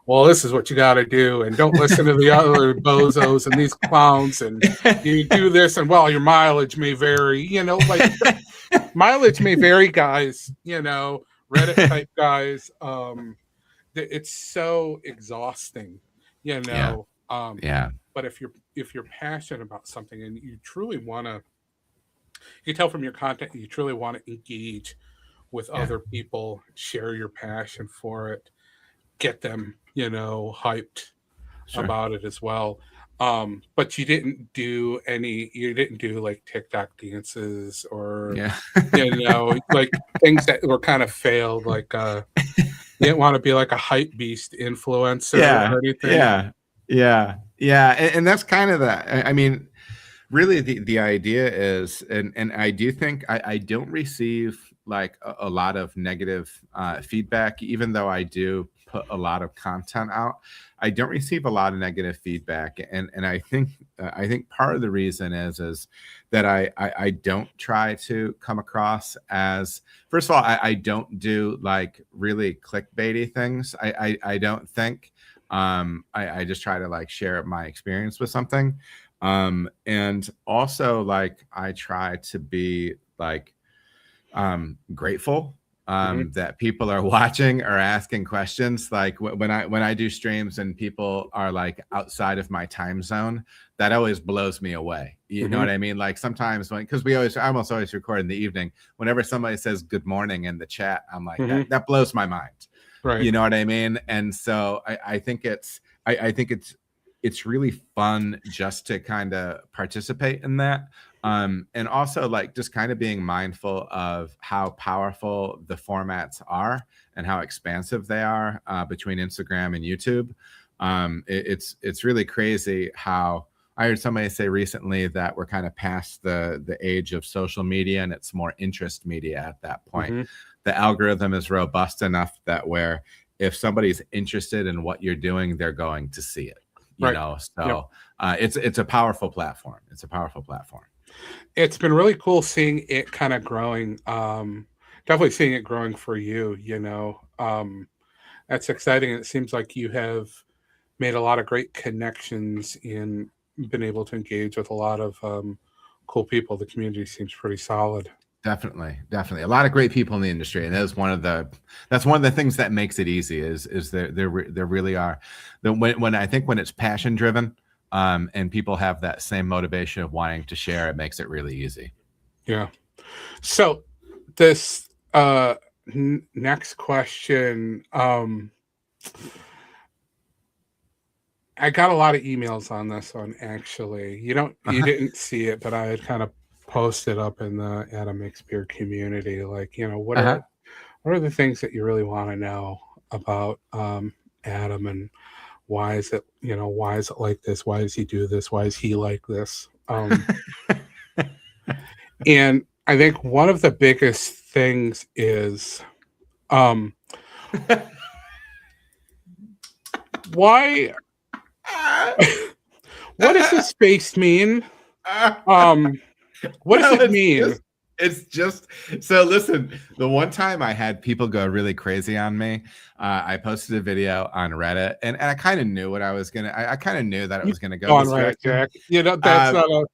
well, this is what you got to do, and don't listen to the other bozos and these clowns, and you do this, and well, your mileage may vary, like mileage may vary, guys, Reddit type guys. It's so exhausting, Yeah. But if you're passionate about something and you truly want to, you can tell from your content, you truly want to engage with other people, share your passion for it, get them, hyped about it as well. But you didn't do like TikTok dances or, like things that were kind of failed. Like, you didn't want to be like a hype beast influencer or anything. Yeah. And that's kind of that. I mean, really the idea is, and I do think I don't receive like a lot of negative feedback, even though I do put a lot of content out. I don't receive a lot of negative feedback, and I think part of the reason is that I don't try to come across as, first of all, I don't do like really clickbaity things. I don't think. I just try to like share my experience with something, and also like I try to be like grateful that people are watching or asking questions. Like when I do streams and people are like outside of my time zone, that always blows me away. You know what I mean? Like sometimes because I almost always record in the evening. Whenever somebody says good morning in the chat, I'm like, that blows my mind. Right. You know what I mean? And so I think it's really fun just to kind of participate in that. And also like just kind of being mindful of how powerful the formats are and how expansive they are between Instagram and YouTube. It's really crazy how I heard somebody say recently that we're kind of past the age of social media and it's more interest media at that point. The algorithm is robust enough that where if somebody's interested in what you're doing, they're going to see it. You know, so it's a powerful platform. It's a powerful platform. It's been really cool seeing it kind of growing. Definitely seeing it growing for you, that's exciting. It seems like you have made a lot of great connections and been able to engage with a lot of cool people. The community seems pretty solid. Definitely. A lot of great people in the industry, and that's one of the things that makes it easy. Is there really are. When I think when it's passion driven, and people have that same motivation of wanting to share, it makes it really easy. Yeah. So this next question, I got a lot of emails on this one, actually. You didn't see it, but I had kind of posted up in the Adam Makes Beer community, like, what are the things that you really want to know about Adam, and why is it like this? Why does he do this? Why is he like this? And I think one of the biggest things is why what does this face mean? What does it mean? It's just so listen, the one time I had people go really crazy on me, I posted a video on Reddit, and I kind of knew what I was gonna I kind of knew that it was gonna go on this Reddit, direction. Jack. That's not a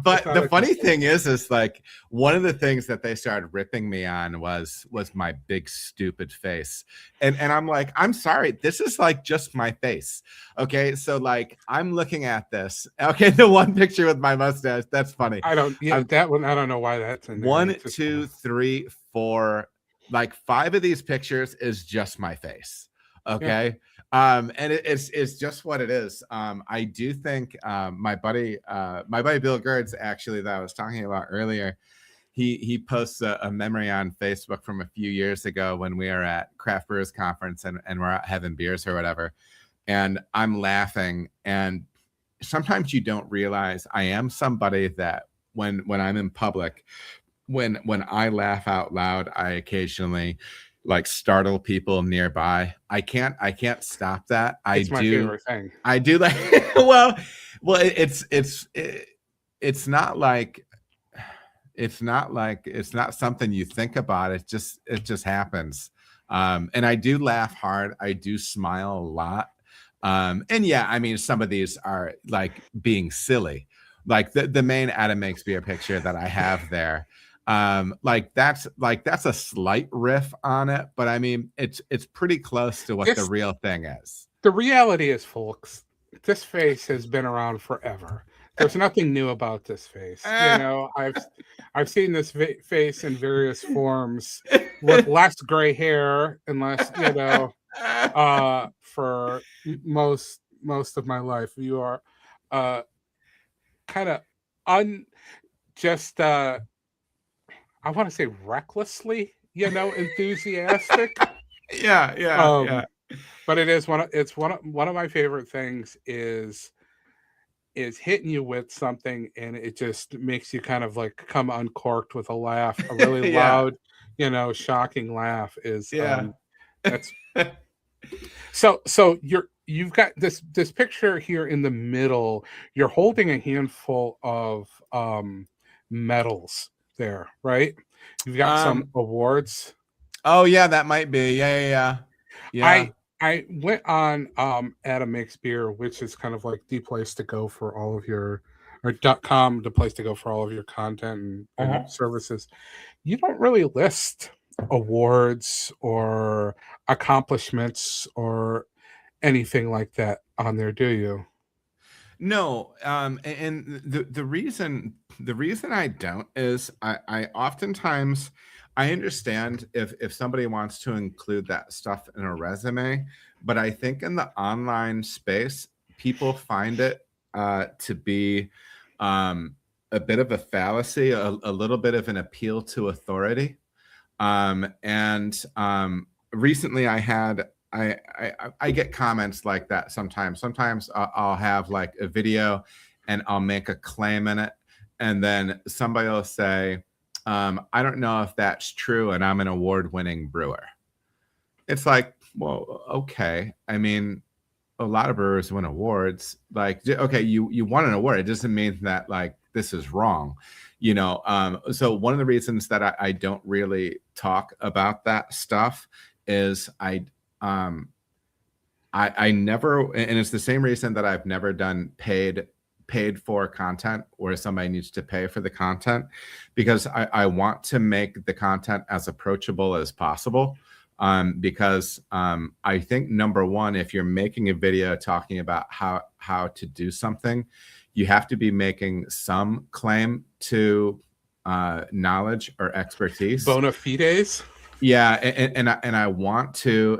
but the funny thing is like one of the things that they started ripping me on was my big stupid face. And I'm like, I'm sorry, this is like just my face. Okay. So like I'm looking at this. Okay, the one picture with my mustache, that's funny. That one, I don't know why that's in there. 1, 2, 3, 4, like 5 of these pictures is just my face. Okay. Yeah. And it's just what it is. I do think my buddy Bill Gerds, actually, that I was talking about earlier, he posts a memory on Facebook from a few years ago when we were at Craft Brewers Conference and we're out having beers or whatever. And I'm laughing. And sometimes you don't realize I am somebody that when I'm in public, when I laugh out loud, I occasionally like startle people nearby. I can't stop that. It's my favorite thing. I do like well it's not something you think about. It just happens. And I do laugh hard. I do smile a lot. And yeah, I mean, some of these are like being silly. Like the main Adam Makes Beer picture that I have there. That's a slight riff on it, but I mean it's pretty close to what the real thing is. The reality is, folks, this face has been around forever. There's nothing new about this face. I've seen this face in various forms with less gray hair and less, for most of my life. You are kind of I want to say recklessly, enthusiastic. Yeah. But it is one of my favorite things is hitting you with something, and it just makes you kind of like come uncorked with a laugh, a really loud, shocking laugh is that's so you've got this picture here in the middle. You're holding a handful of medals there, right? You've got some awards. Oh yeah, that might be. Yeah. I went on Adam Makes Beer, which is kind of like the place to go for all of your .com, the place to go for all of your content and services. You don't really list awards or accomplishments or anything like that on there, do you? No, and the reason I don't is I oftentimes I understand if somebody wants to include that stuff in a resume, but I think in the online space, people find it to be a bit of a fallacy, a little bit of an appeal to authority. Recently I get comments like that sometimes. Sometimes I'll have like a video and I'll make a claim in it. And then somebody will say, I don't know if that's true, and I'm an award-winning brewer. It's like, well, okay. I mean, a lot of brewers win awards. Like, okay, you won an award. It doesn't mean that like this is wrong. So one of the reasons that I don't really talk about that stuff is I never, and it's the same reason that I've never done paid for content where somebody needs to pay for the content, because I want to make the content as approachable as possible. because I think number one, if you're making a video talking about how to do something, you have to be making some claim to knowledge or expertise. Bona fides. Yeah, and I want to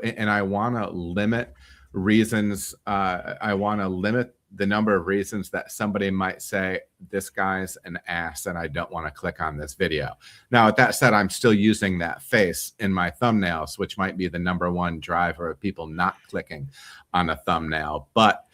limit reasons. I want to limit the number of reasons that somebody might say this guy's an ass and I don't want to click on this video. Now, with that said, I'm still using that face in my thumbnails, which might be the number one driver of people not clicking on a thumbnail. But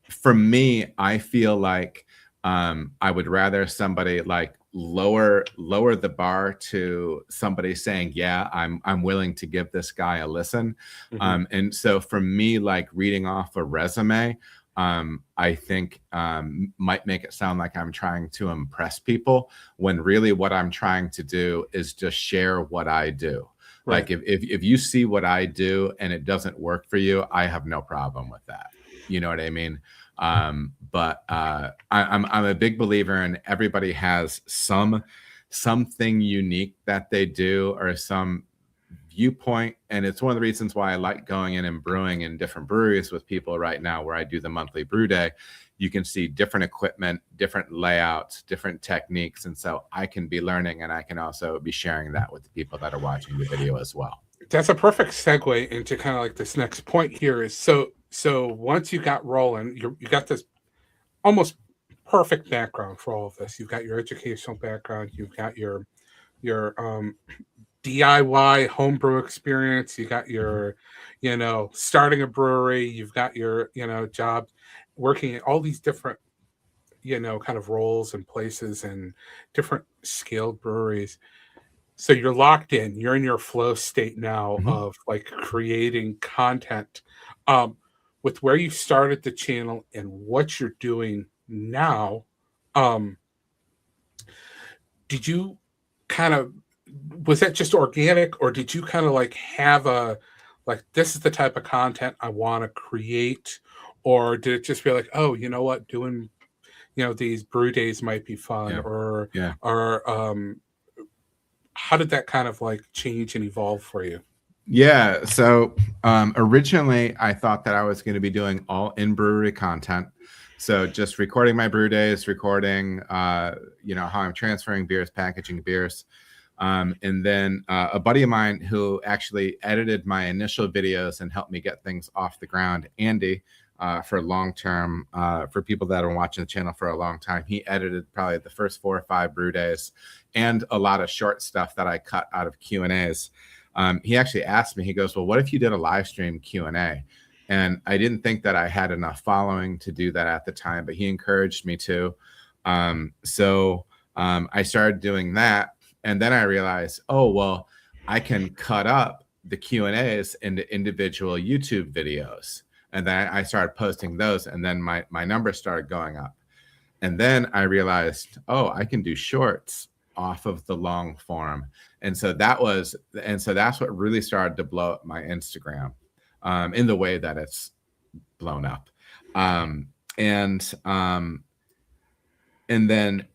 for me, I feel like I would rather somebody like lower the bar to somebody saying, yeah, I'm willing to give this guy a listen. And so for me, like reading off a resume, I think might make it sound like I'm trying to impress people, when really what I'm trying to do is just share what I do. Right. Like if you see what I do and it doesn't work for you, I have no problem with that. You know what I mean? But I'm a big believer in everybody has something unique that they do, or some viewpoint. And it's one of the reasons why I like going in and brewing in different breweries with people right now, where I do the monthly brew day. You can see different equipment, different layouts, different techniques. And so I can be learning, and I can also be sharing that with the people that are watching the video as well. That's a perfect segue into kind of like this next point here is, so once you got rolling, you got this almost perfect background for all of this. You've got your educational background, you've got your DIY homebrew experience, you got your, starting a brewery, you've got your, job working at all these different, kind of roles and places and different scaled breweries. So you're locked in, you're in your flow state now of like creating content. With where you started the channel and what you're doing now, did you was that just organic, or did you kind of like have this is the type of content I want to create? Or did it just be like, oh, you know what, doing, these brew days might be fun, or how did that kind of like change and evolve for you? Yeah. So originally I thought that I was going to be doing all in brewery content. So just recording my brew days, recording, how I'm transferring beers, packaging beers. And then a buddy of mine who actually edited my initial videos and helped me get things off the ground, Andy, for long-term, for people that are watching the channel for a long time, he edited probably the first 4 or 5 brew days and a lot of short stuff that I cut out of Q&As. He actually asked me, he goes, well, what if you did a live stream Q&A? And I didn't think that I had enough following to do that at the time, but he encouraged me to. So I started doing that. And then I realized, oh, well, I can cut up the Q&As into individual YouTube videos. And then I started posting those, and then my numbers started going up. And then I realized, oh, I can do shorts off of the long form. And so that's what really started to blow up my Instagram in the way that it's blown up. And then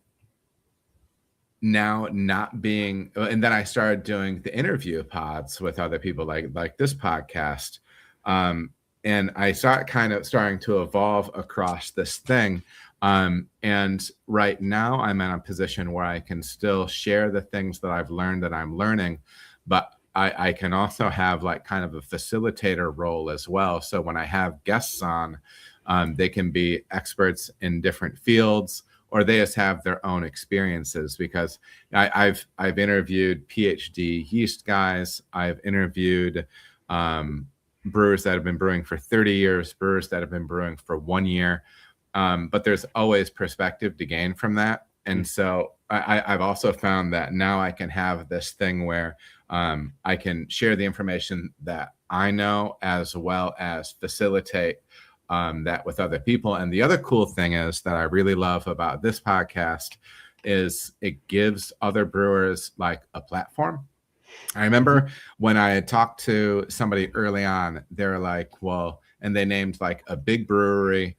now not being, and then I started doing the interview pods with other people like this podcast. And I starting to evolve across this thing. And right now I'm in a position where I can still share the things that I've learned that I'm learning, but I can also have like kind of a facilitator role as well. So when I have guests on, they can be experts in different fields, or they just have their own experiences, because I've interviewed PhD yeast guys. I've interviewed brewers that have been brewing for 30 years, brewers that have been brewing for 1 year. But there's always perspective to gain from that. And so I've also found that now I can have this thing where I can share the information that I know, as well as facilitate that with other people. And the other cool thing is that I really love about this podcast is it gives other brewers like a platform. I remember when I had talked to somebody early on, they're like, well, and they named like a big brewery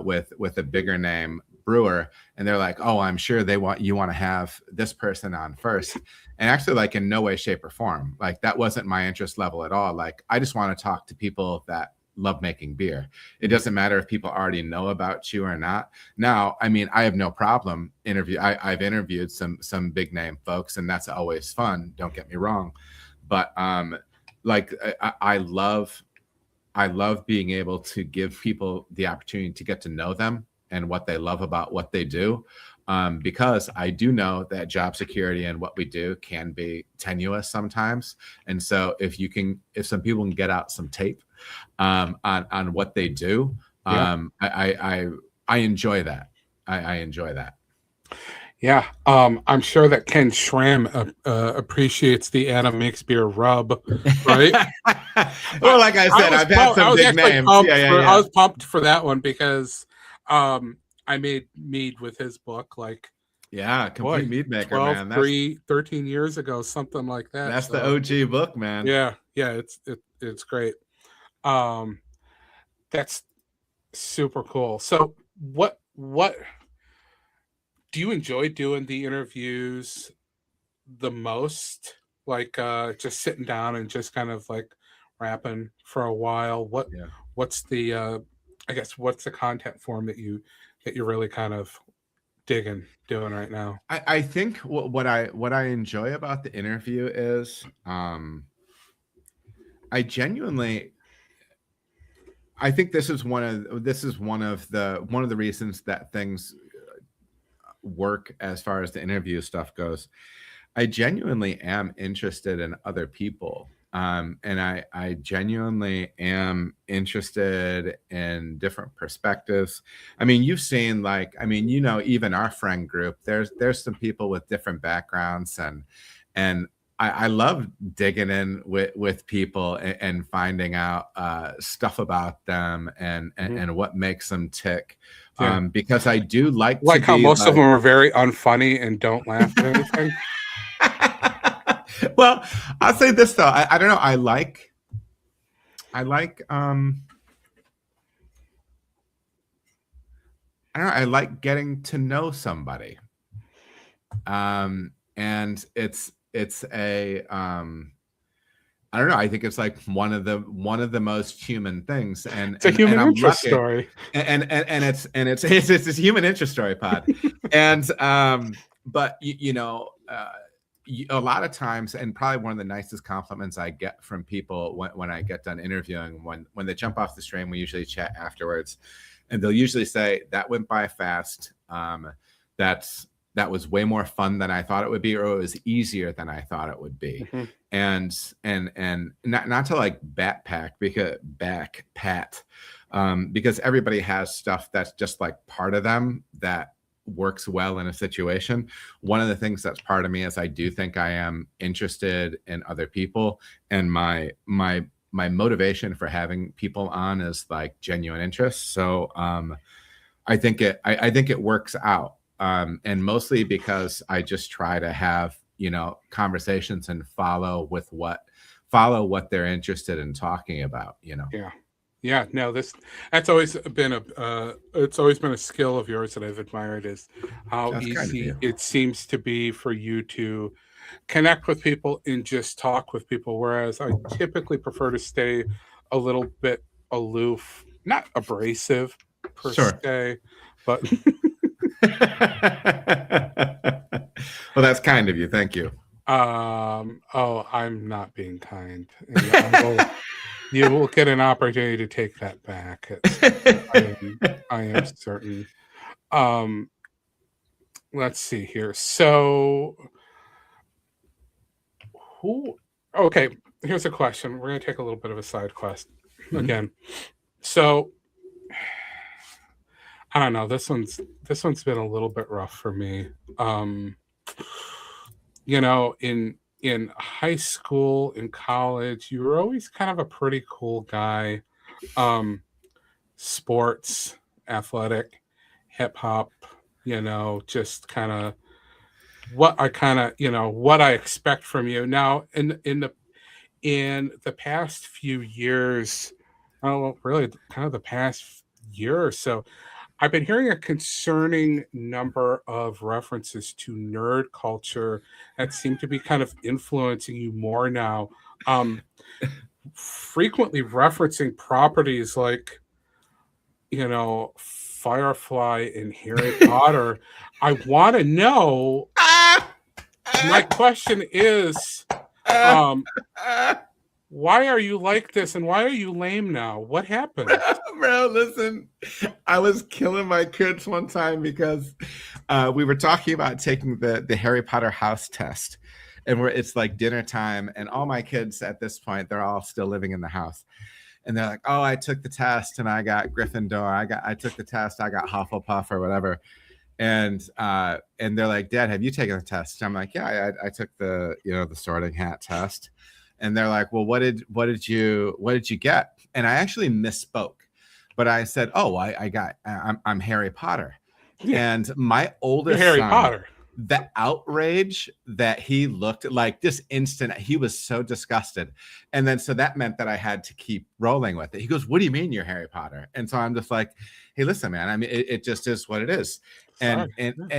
with a bigger name, brewer, and they're like, oh, I'm sure you want to have this person on first. And actually, like, in no way, shape, or form, like, that wasn't my interest level at all. Like, I just want to talk to people that love making beer. It doesn't matter if people already know about you or not. Now, I mean, I have no problem I've interviewed some big name folks, and that's always fun. Don't get me wrong. But like, I love being able to give people the opportunity to get to know them and what they love about what they do. Because I do know that job security and what we do can be tenuous sometimes. And so if some people can get out some tape on what they do, I enjoy that. I enjoy that. Yeah, I'm sure that Ken Schramm appreciates the Adam Makes Beer rub, right? Well, like I said, I've had some big names. I was pumped for that one because I made mead with his book, like, complete mead maker, 12, man. 13 years ago, something like that. That's the OG book, man. Yeah, it's great. That's super cool. So what do you enjoy doing the interviews the most? Like just sitting down and just kind of like rapping for a while? What's the I guess what's the content form that you're really kind of doing right now? I think what I enjoy about the interview is I think this is one of the reasons that things work as far as the interview stuff goes. I genuinely am interested in other people. And I genuinely am interested in different perspectives. I mean, you've seen, like, I mean, you know, even our friend group, there's some people with different backgrounds, and I love digging in with people and finding out stuff about them and what makes them tick. Because I do like how most of them are very unfunny and don't laugh at anything. Well, I'll say this though. I don't know. I like I don't know. I like getting to know somebody. And it's a I don't know. I think it's like one of the most human things, and it's a human interest story. And it's a human interest story pod. And but you know, a lot of times, and probably one of the nicest compliments I get from people when I get done interviewing, when they jump off the stream, we usually chat afterwards, and they'll usually say, that went by fast. That was way more fun than I thought it would be, or it was easier than I thought it would be. And not to like backpat, because everybody has stuff that's just like part of them that works well in a situation. One of the things that's part of me is I do think I am interested in other people, and my motivation for having people on is like genuine interest. So I think it works out. And mostly because I just try to have, you know, conversations and follow what they're interested in talking about, you know. Yeah, no, that's always been a skill of yours that I've admired, is how That's easy it seems to be for you to connect with people and just talk with people, whereas I typically prefer to stay a little bit aloof, not abrasive per se, but well, that's kind of you. Thank you. Oh, I'm not being kind. You will get an opportunity to take that back. I am certain. Let's see here. So, okay, here's a question. We're going to take a little bit of a side quest again. So, I don't know. This one's been a little bit rough for me. You know, in high school, in college, you were always kind of a pretty cool guy. Sports, athletic, hip hop, you know, just kind of what I expect from you. Now, in the past few years, really kind of the past year or so, I've been hearing a concerning number of references to nerd culture that seem to be kind of influencing you more now. Um, Frequently referencing properties like, Firefly and Harry Potter. I want to know. My question is, um, why are you like this, and why are you lame now? What happened? Bro, listen, I was killing my kids one time because we were talking about taking the Harry Potter house test, and it's like dinner time, and all my kids at this point, they're all still living in the house, and they're like, "Oh, I took the test and I got Gryffindor. I took the test, I got Hufflepuff or whatever." And they're like, "Dad, have you taken the test?" I'm like, "Yeah, I took the the sorting hat test." And they're like, "Well, what did you get?" And I actually misspoke, but I said, "Oh, I'm Harry Potter." Yeah. And my oldest Harry son, Potter. the outrage that he looked like this instant, he was so disgusted. And then so that meant that I had to keep rolling with it. He goes, "What do you mean you're Harry Potter?" And so I'm just like, "Hey, listen, man, I mean, it just is what it is." And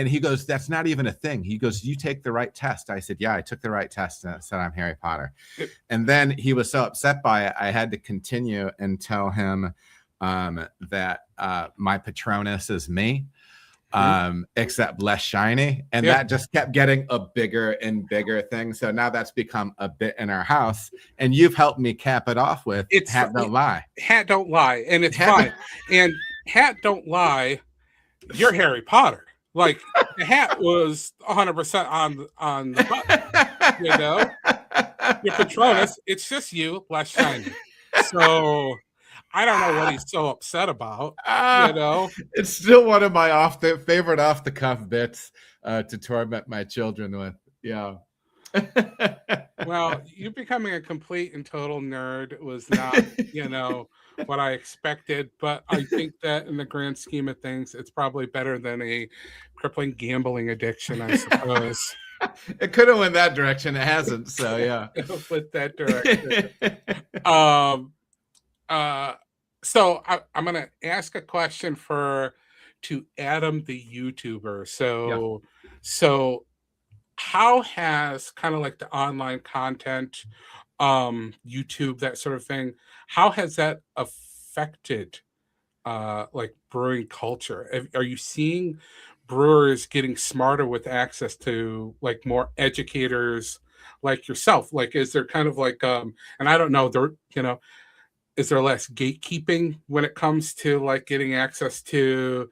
he goes, "That's not even a thing." He goes, "You take the right test." I said, "Yeah, I took the right test," and I said, "I'm Harry Potter." And then he was so upset by it, I had to continue and tell him that my Patronus is me, except less shiny. And that just kept getting a bigger and bigger thing. So now that's become a bit in our house. And you've helped me cap it off with Hat Don't Lie. Hat Don't Lie. And it's fine. And Hat Don't Lie, you're Harry Potter. Like, the hat was 100% on the button, Your Patronus, it's just you, less shiny. So I don't know what he's so upset about, It's still one of my favorite off the cuff bits to torment my children with. Yeah. Well, you becoming a complete and total nerd was not, what I expected, but I think that in the grand scheme of things, it's probably better than a crippling gambling addiction, I suppose. It could have went that direction. It hasn't. So yeah. With that direction. So I'm going to ask a question to Adam, the YouTuber. So how has kind of like the online content, YouTube, that sort of thing, how has that affected like brewing culture? Are you seeing brewers getting smarter with access to like more educators like yourself? Like, is there kind of like, and I don't know, is there less gatekeeping when it comes to like getting access to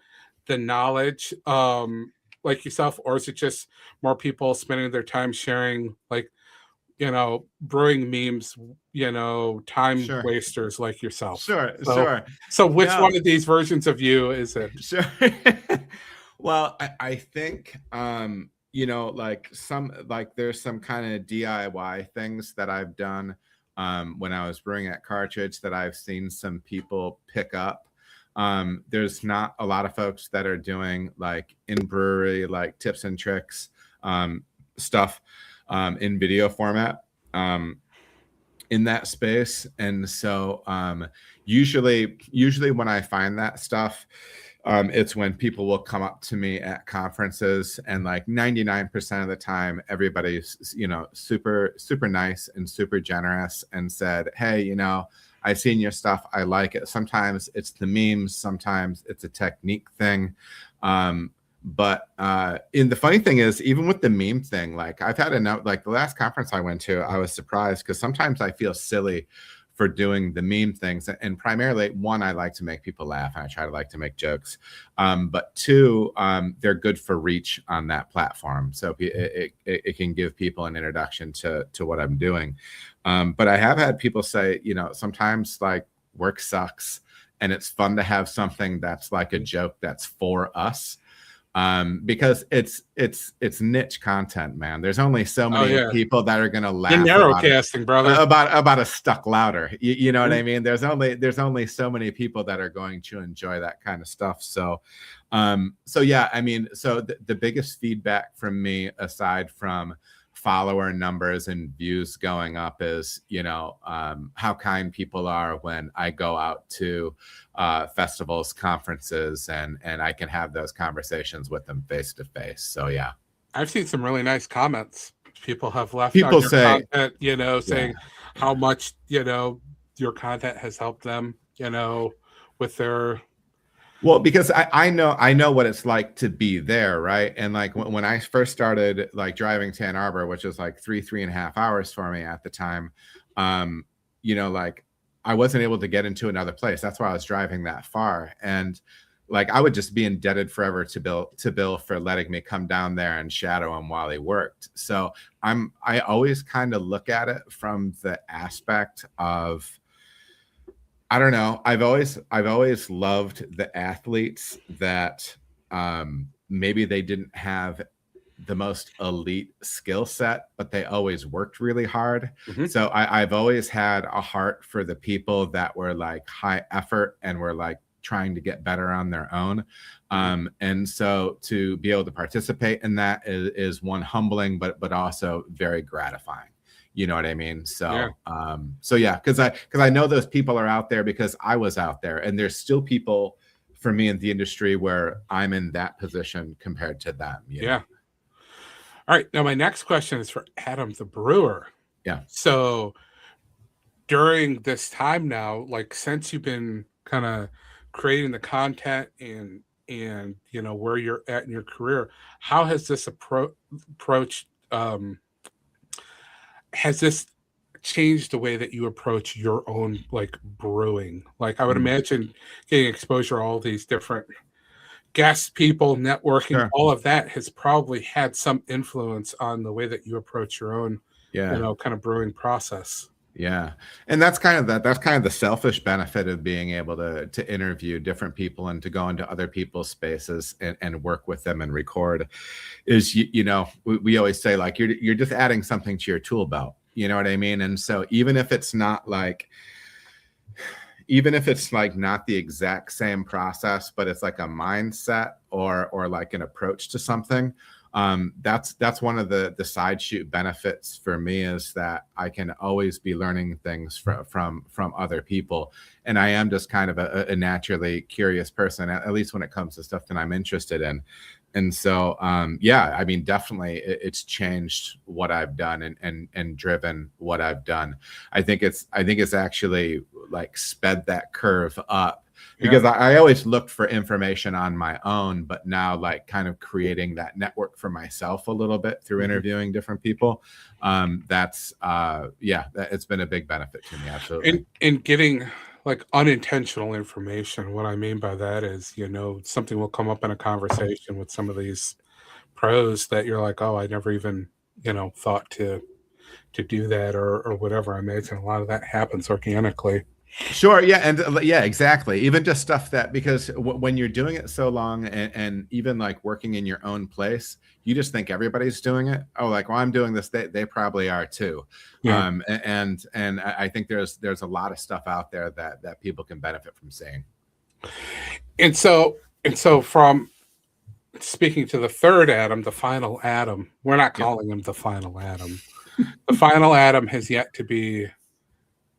the knowledge, like yourself, or is it just more people spending their time sharing like, brewing memes, time wasters like yourself? Sure. So which one of these versions of you is it? Sure. Well, I think like there's some kind of DIY things that I've done when I was brewing at Cartridge that I've seen some people pick up. There's not a lot of folks that are doing like in brewery, like tips and tricks stuff in video format in that space. And so usually when I find that stuff, it's when people will come up to me at conferences, and like 99% of the time, everybody's, super, super nice and super generous and said, "Hey, I've seen your stuff. I like it." Sometimes it's the memes. Sometimes it's a technique thing. But the funny thing is, even with the meme thing, like I've had like the last conference I went to, I was surprised because sometimes I feel silly for doing the meme things. And primarily, one, I like to make people laugh, and I try to like to make jokes. But two, they're good for reach on that platform. So it can give people an introduction to what I'm doing. But I have had people say, sometimes like work sucks, and it's fun to have something that's like a joke that's for us. Because it's niche content, man. There's only so many people that are gonna laugh. Narrowcasting, brother. About a stuck louder. You know what I mean? There's only so many people that are going to enjoy that kind of stuff. So, yeah. I mean, so the biggest feedback from me, aside from follower numbers and views going up is, how kind people are when I go out to festivals, conferences, and I can have those conversations with them face to face. So yeah. I've seen some really nice comments people have left on People your say, content, saying how much, your content has helped them, with their. Well, because I know what it's like to be there, right? And like when I first started like driving to Ann Arbor, which was like 3.5 hours for me at the time, like I wasn't able to get into another place. That's why I was driving that far. And like I would just be indebted forever to Bill for letting me come down there and shadow him while he worked. So I always kind of look at it from the aspect of, I don't know. I've always loved the athletes that maybe they didn't have the most elite skill set, but they always worked really hard. Mm-hmm. So I've always had a heart for the people that were like high effort and were like trying to get better on their own. And so to be able to participate in that is one, humbling, but also very gratifying. You know what I mean? So, yeah. Cause I know those people are out there because I was out there, and there's still people for me in the industry where I'm in that position compared to them. You know? All right. Now my next question is for Adam, the brewer. Yeah. So during this time now, like since you've been kind of creating the content and where you're at in your career, how has this approach has this changed the way that you approach your own like brewing? Like I would imagine getting exposure to all these different guests, people, networking, all of that has probably had some influence on the way that you approach your own, kind of brewing process. Yeah. And that's kind of the selfish benefit of being able to interview different people and to go into other people's spaces and work with them and record is, we always say like, you're just adding something to your tool belt. You know what I mean? And so even if it's like not the exact same process, but it's like a mindset or like an approach to something, that's one of the side shoot benefits for me, is that I can always be learning things from other people. And I am just kind of a naturally curious person, at least when it comes to stuff that I'm interested in. And so, I mean, definitely it's changed what I've done and driven what I've done. I think it's actually like sped that curve up. Because I always looked for information on my own, but now like kind of creating that network for myself a little bit through interviewing different people. It's been a big benefit to me. Absolutely. And getting like unintentional information. What I mean by that is, something will come up in a conversation with some of these pros that you're like, oh, I never even, thought to do that or whatever. I imagine a lot of that happens organically. Sure. Yeah. And exactly. Even just stuff that, because when you're doing it so long and even like working in your own place, you just think everybody's doing it. Oh, like, well, I'm doing this. They probably are too. Yeah. And I think there's a lot of stuff out there that people can benefit from seeing. And so from speaking to the third Adam, the final Adam, we're not calling him the final Adam. The final Adam has yet to be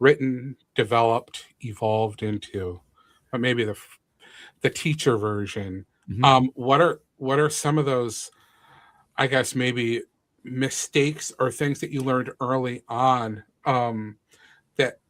written, developed, evolved into, but maybe the teacher version. What are some of those, I guess, maybe mistakes or things that you learned early on that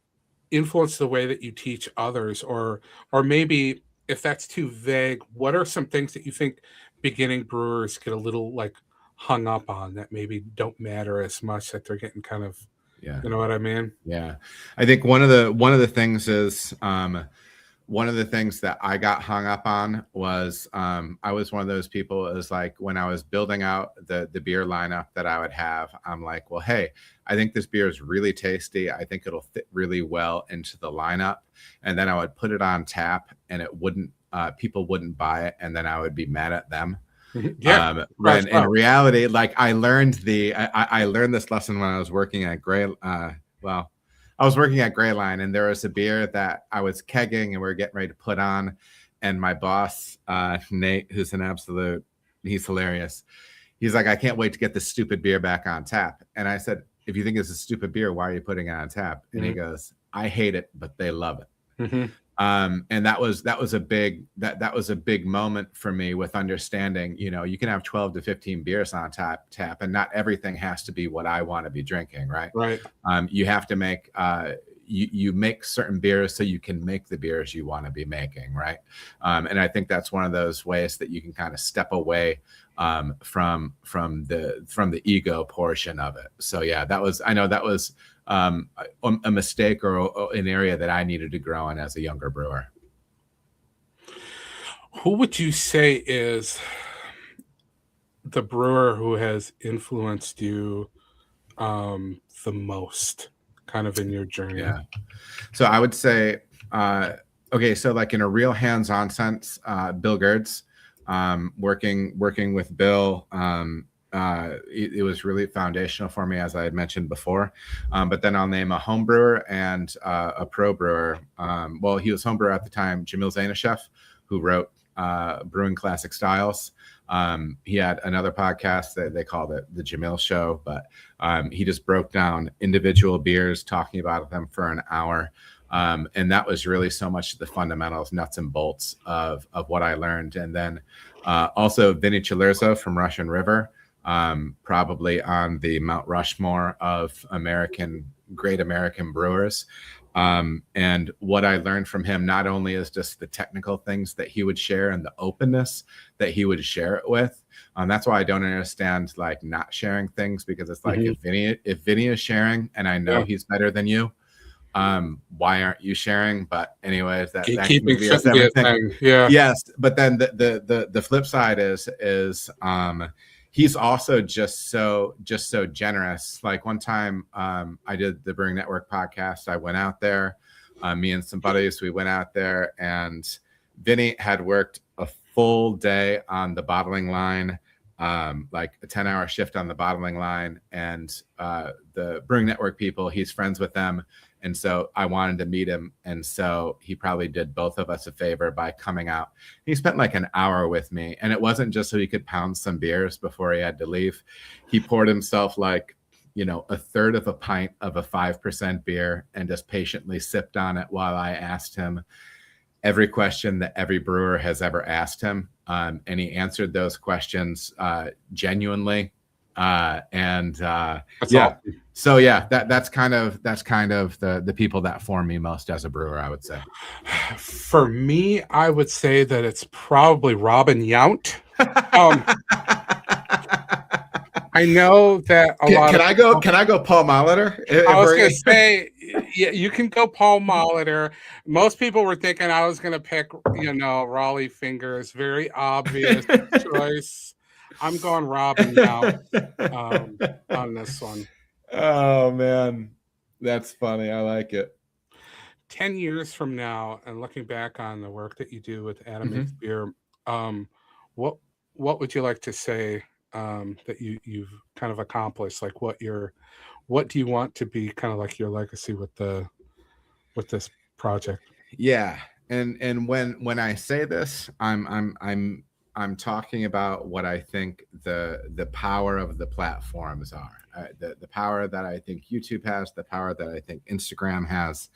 influence the way that you teach others, or maybe if that's too vague, what are some things that you think beginning brewers get a little like hung up on that maybe don't matter as much, that they're getting kind of, you know what I mean? Yeah. I think one of the things is, one of the things that I got hung up on was, I was one of those people, is like when I was building out the beer lineup that I would have, I'm like, well, hey, I think this beer is really tasty. I think it'll fit really well into the lineup. And then I would put it on tap and it wouldn't, people wouldn't buy it. And then I would be mad at them. When in reality, like I learned this lesson when I was working at I was working at Gray Line, and there was a beer that I was kegging and we were getting ready to put on. And my boss, Nate, who's he's hilarious. he's like, I can't wait to get this stupid beer back on tap. And I said, if you think it's a stupid beer, why are you putting it on tap? And he goes, I hate it, but they love it. And that was a big moment for me with understanding, you know, you can have 12 to 15 beers on tap, and not everything has to be what I want to be drinking. Right. You have to make, you make certain beers so you can make the beers you want to be making. Right. And I think that's one of those ways that you can kind of step away from the ego portion of it. So yeah, I know that was a mistake or an area that I needed to grow in as a younger brewer. Who would you say is the brewer who has influenced you the most kind of in your journey? Yeah. So I would say, okay, so like in a real hands-on sense, Bill Gerds, working with Bill, it was really foundational for me, as I had mentioned before. But then I'll name a home brewer and a pro brewer. Well, he was home brewer at the time, Jamil Zainasheff, who wrote Brewing Classic Styles. He had another podcast that they called it The Jamil Show, but he just broke down individual beers, talking about them for an hour. And that was really so much the fundamentals, nuts and bolts of what I learned. And then also Vinny Cilurzo from Russian River, probably on the Mount Rushmore of great American brewers. And what I learned from him, not only is just the technical things that he would share and the openness that he would share it with. That's why I don't understand like not sharing things, because it's like if Vinny is sharing and I know he's better than you, why aren't you sharing? But anyways, that can be a separate thing. Yes, but then the flip side is he's also just so generous. Like one time, I did the Brewing Network podcast. I went out there, me and some buddies, we went out there, and Vinny had worked a full day on the bottling line, like a 10-hour shift on the bottling line, and the Brewing Network people, he's friends with them. And so I wanted to meet him. And so he probably did both of us a favor by coming out. He spent like an hour with me. And it wasn't just so he could pound some beers before he had to leave. He poured himself like, you know, a third of a pint of a 5% beer and just patiently sipped on it while I asked him every question that every brewer has ever asked him. And he answered those questions genuinely. Awesome. So yeah, that's kind of the people that form me most as a brewer, I would say. For me, I would say that it's probably Robin Yount. I know that Can I go Paul Molitor? I was going to say, yeah, you can go Paul Molitor. Most people were thinking I was going to pick, you know, Raleigh Fingers. Very obvious choice. I'm going Robin Yount on this one. Oh man, that's funny. I like it. 10 years from now, and looking back on the work that you do with Adam Makes Beer, what would you like to say that you've kind of accomplished? Like what do you want to be kind of like your legacy with this project? Yeah, and when I say this, I'm talking about what I think the power of the platforms are, the power that I think YouTube has, the power that I think Instagram has.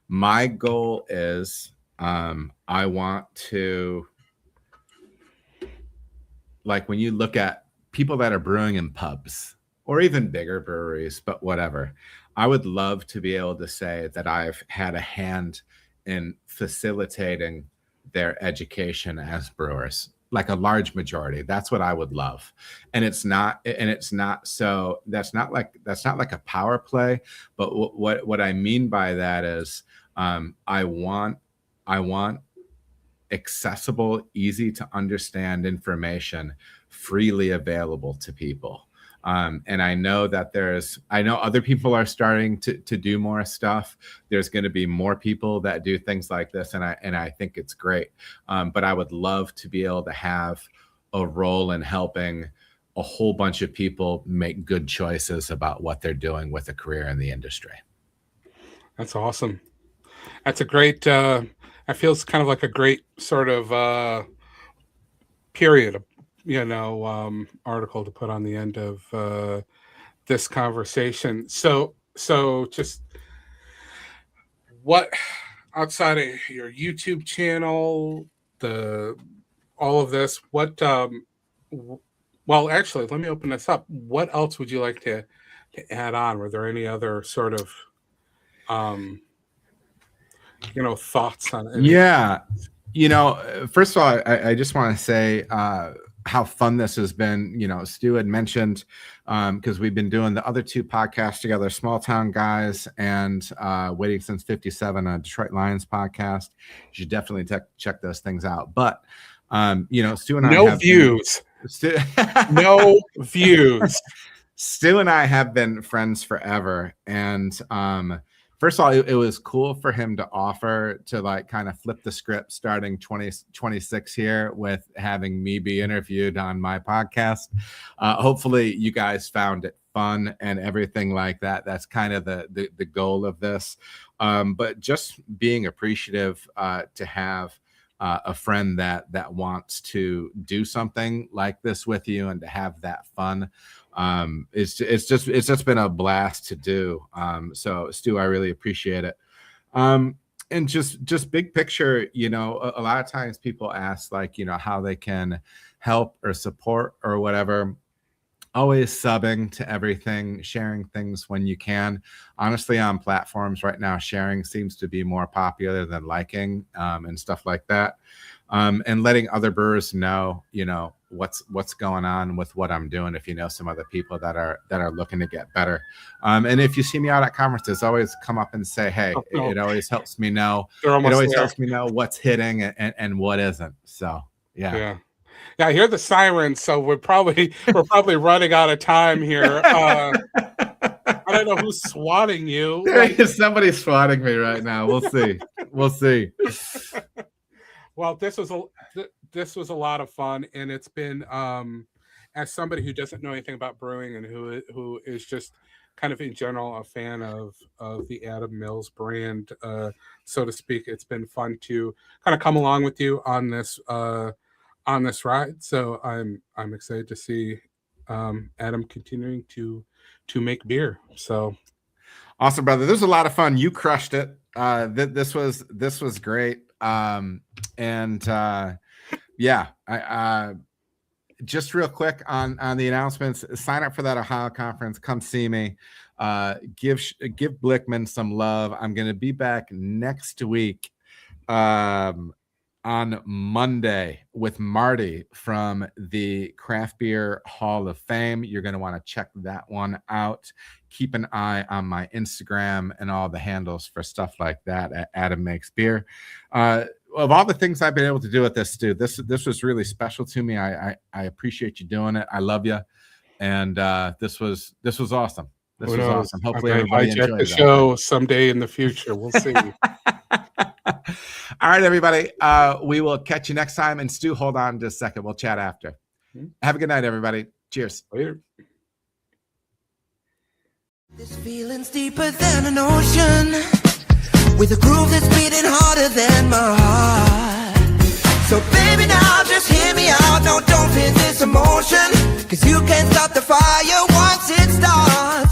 My goal is I want to, like when you look at people that are brewing in pubs or even bigger breweries, but whatever, I would love to be able to say that I've had a hand in facilitating their education as brewers, like a large majority. That's what I would love. And that's not like a power play, but what I mean by that is I want accessible, easy to understand information freely available to people. And I know that I know other people are starting to do more stuff. There's going to be more people that do things like this. And I think it's great. But I would love to be able to have a role in helping a whole bunch of people make good choices about what they're doing with a career in the industry. That's awesome. That's a great, I feel it's kind of like a great sort of period, article to put on the end of this conversation. So just what outside of your YouTube channel, all of this, what well, actually, let me open this up. What else would you like to add on? Were there any other sort of thoughts on it? Yeah. First of all, I just want to say how fun this has been. Stu had mentioned, because we've been doing the other 2 podcasts together, Small Town Guys and Waiting Since 57, a Detroit Lions podcast. You should definitely check those things out. But, Stu and I no views. No views. Stu and I have been friends forever. And first of all, it was cool for him to offer to like kind of flip the script starting 2026 here with having me be interviewed on my podcast. Hopefully you guys found it fun and everything like that. That's kind of the goal of this. But just being appreciative to have a friend that wants to do something like this with you and to have that fun. It's just been a blast to do. So Stu, I really appreciate it. And just big picture, a lot of times people ask like, how they can help or support or whatever. Always subbing to everything, sharing things when you can. Honestly, on platforms right now, sharing seems to be more popular than liking, and stuff like that. And letting other brewers know, what's going on with what I'm doing. If you know some other people that are looking to get better, and if you see me out at conferences, always come up and say, hey. It always helps me know. Helps me know what's hitting and what isn't. So yeah. Yeah, I hear the sirens, so we're probably running out of time here. I don't know who's swatting you. Somebody's swatting me right now. We'll see. Well, this was a lot of fun, and it's been as somebody who doesn't know anything about brewing and who is just kind of in general a fan of the Adam Mills brand, so to speak. It's been fun to kind of come along with you on this ride. So I'm excited to see Adam continuing to make beer. So awesome, brother. This was a lot of fun. You crushed it. This was great. Just real quick on the announcements, sign up for that Ohio conference. Come see me. Give Blickman some love. I'm going to be back next week on Monday with Marty from the Craft Beer Hall of Fame. You're going to want to check that one out. Keep an eye on my Instagram and all the handles for stuff like that at Adam Makes Beer. Of all the things I've been able to do with this, dude, this was really special to me. I appreciate you doing it. I love you. And this was awesome. This was awesome. Hopefully everybody enjoyed the show someday in the future. We'll see. All right, everybody. We will catch you next time. And Stu, hold on just a second. We'll chat after. Mm-hmm. Have a good night, everybody. Cheers. Later. This feeling's deeper than an ocean, with a groove that's beating harder than my heart. So baby, now just hear me out. No, don't fear this emotion, 'cause you can't stop the fire once it starts.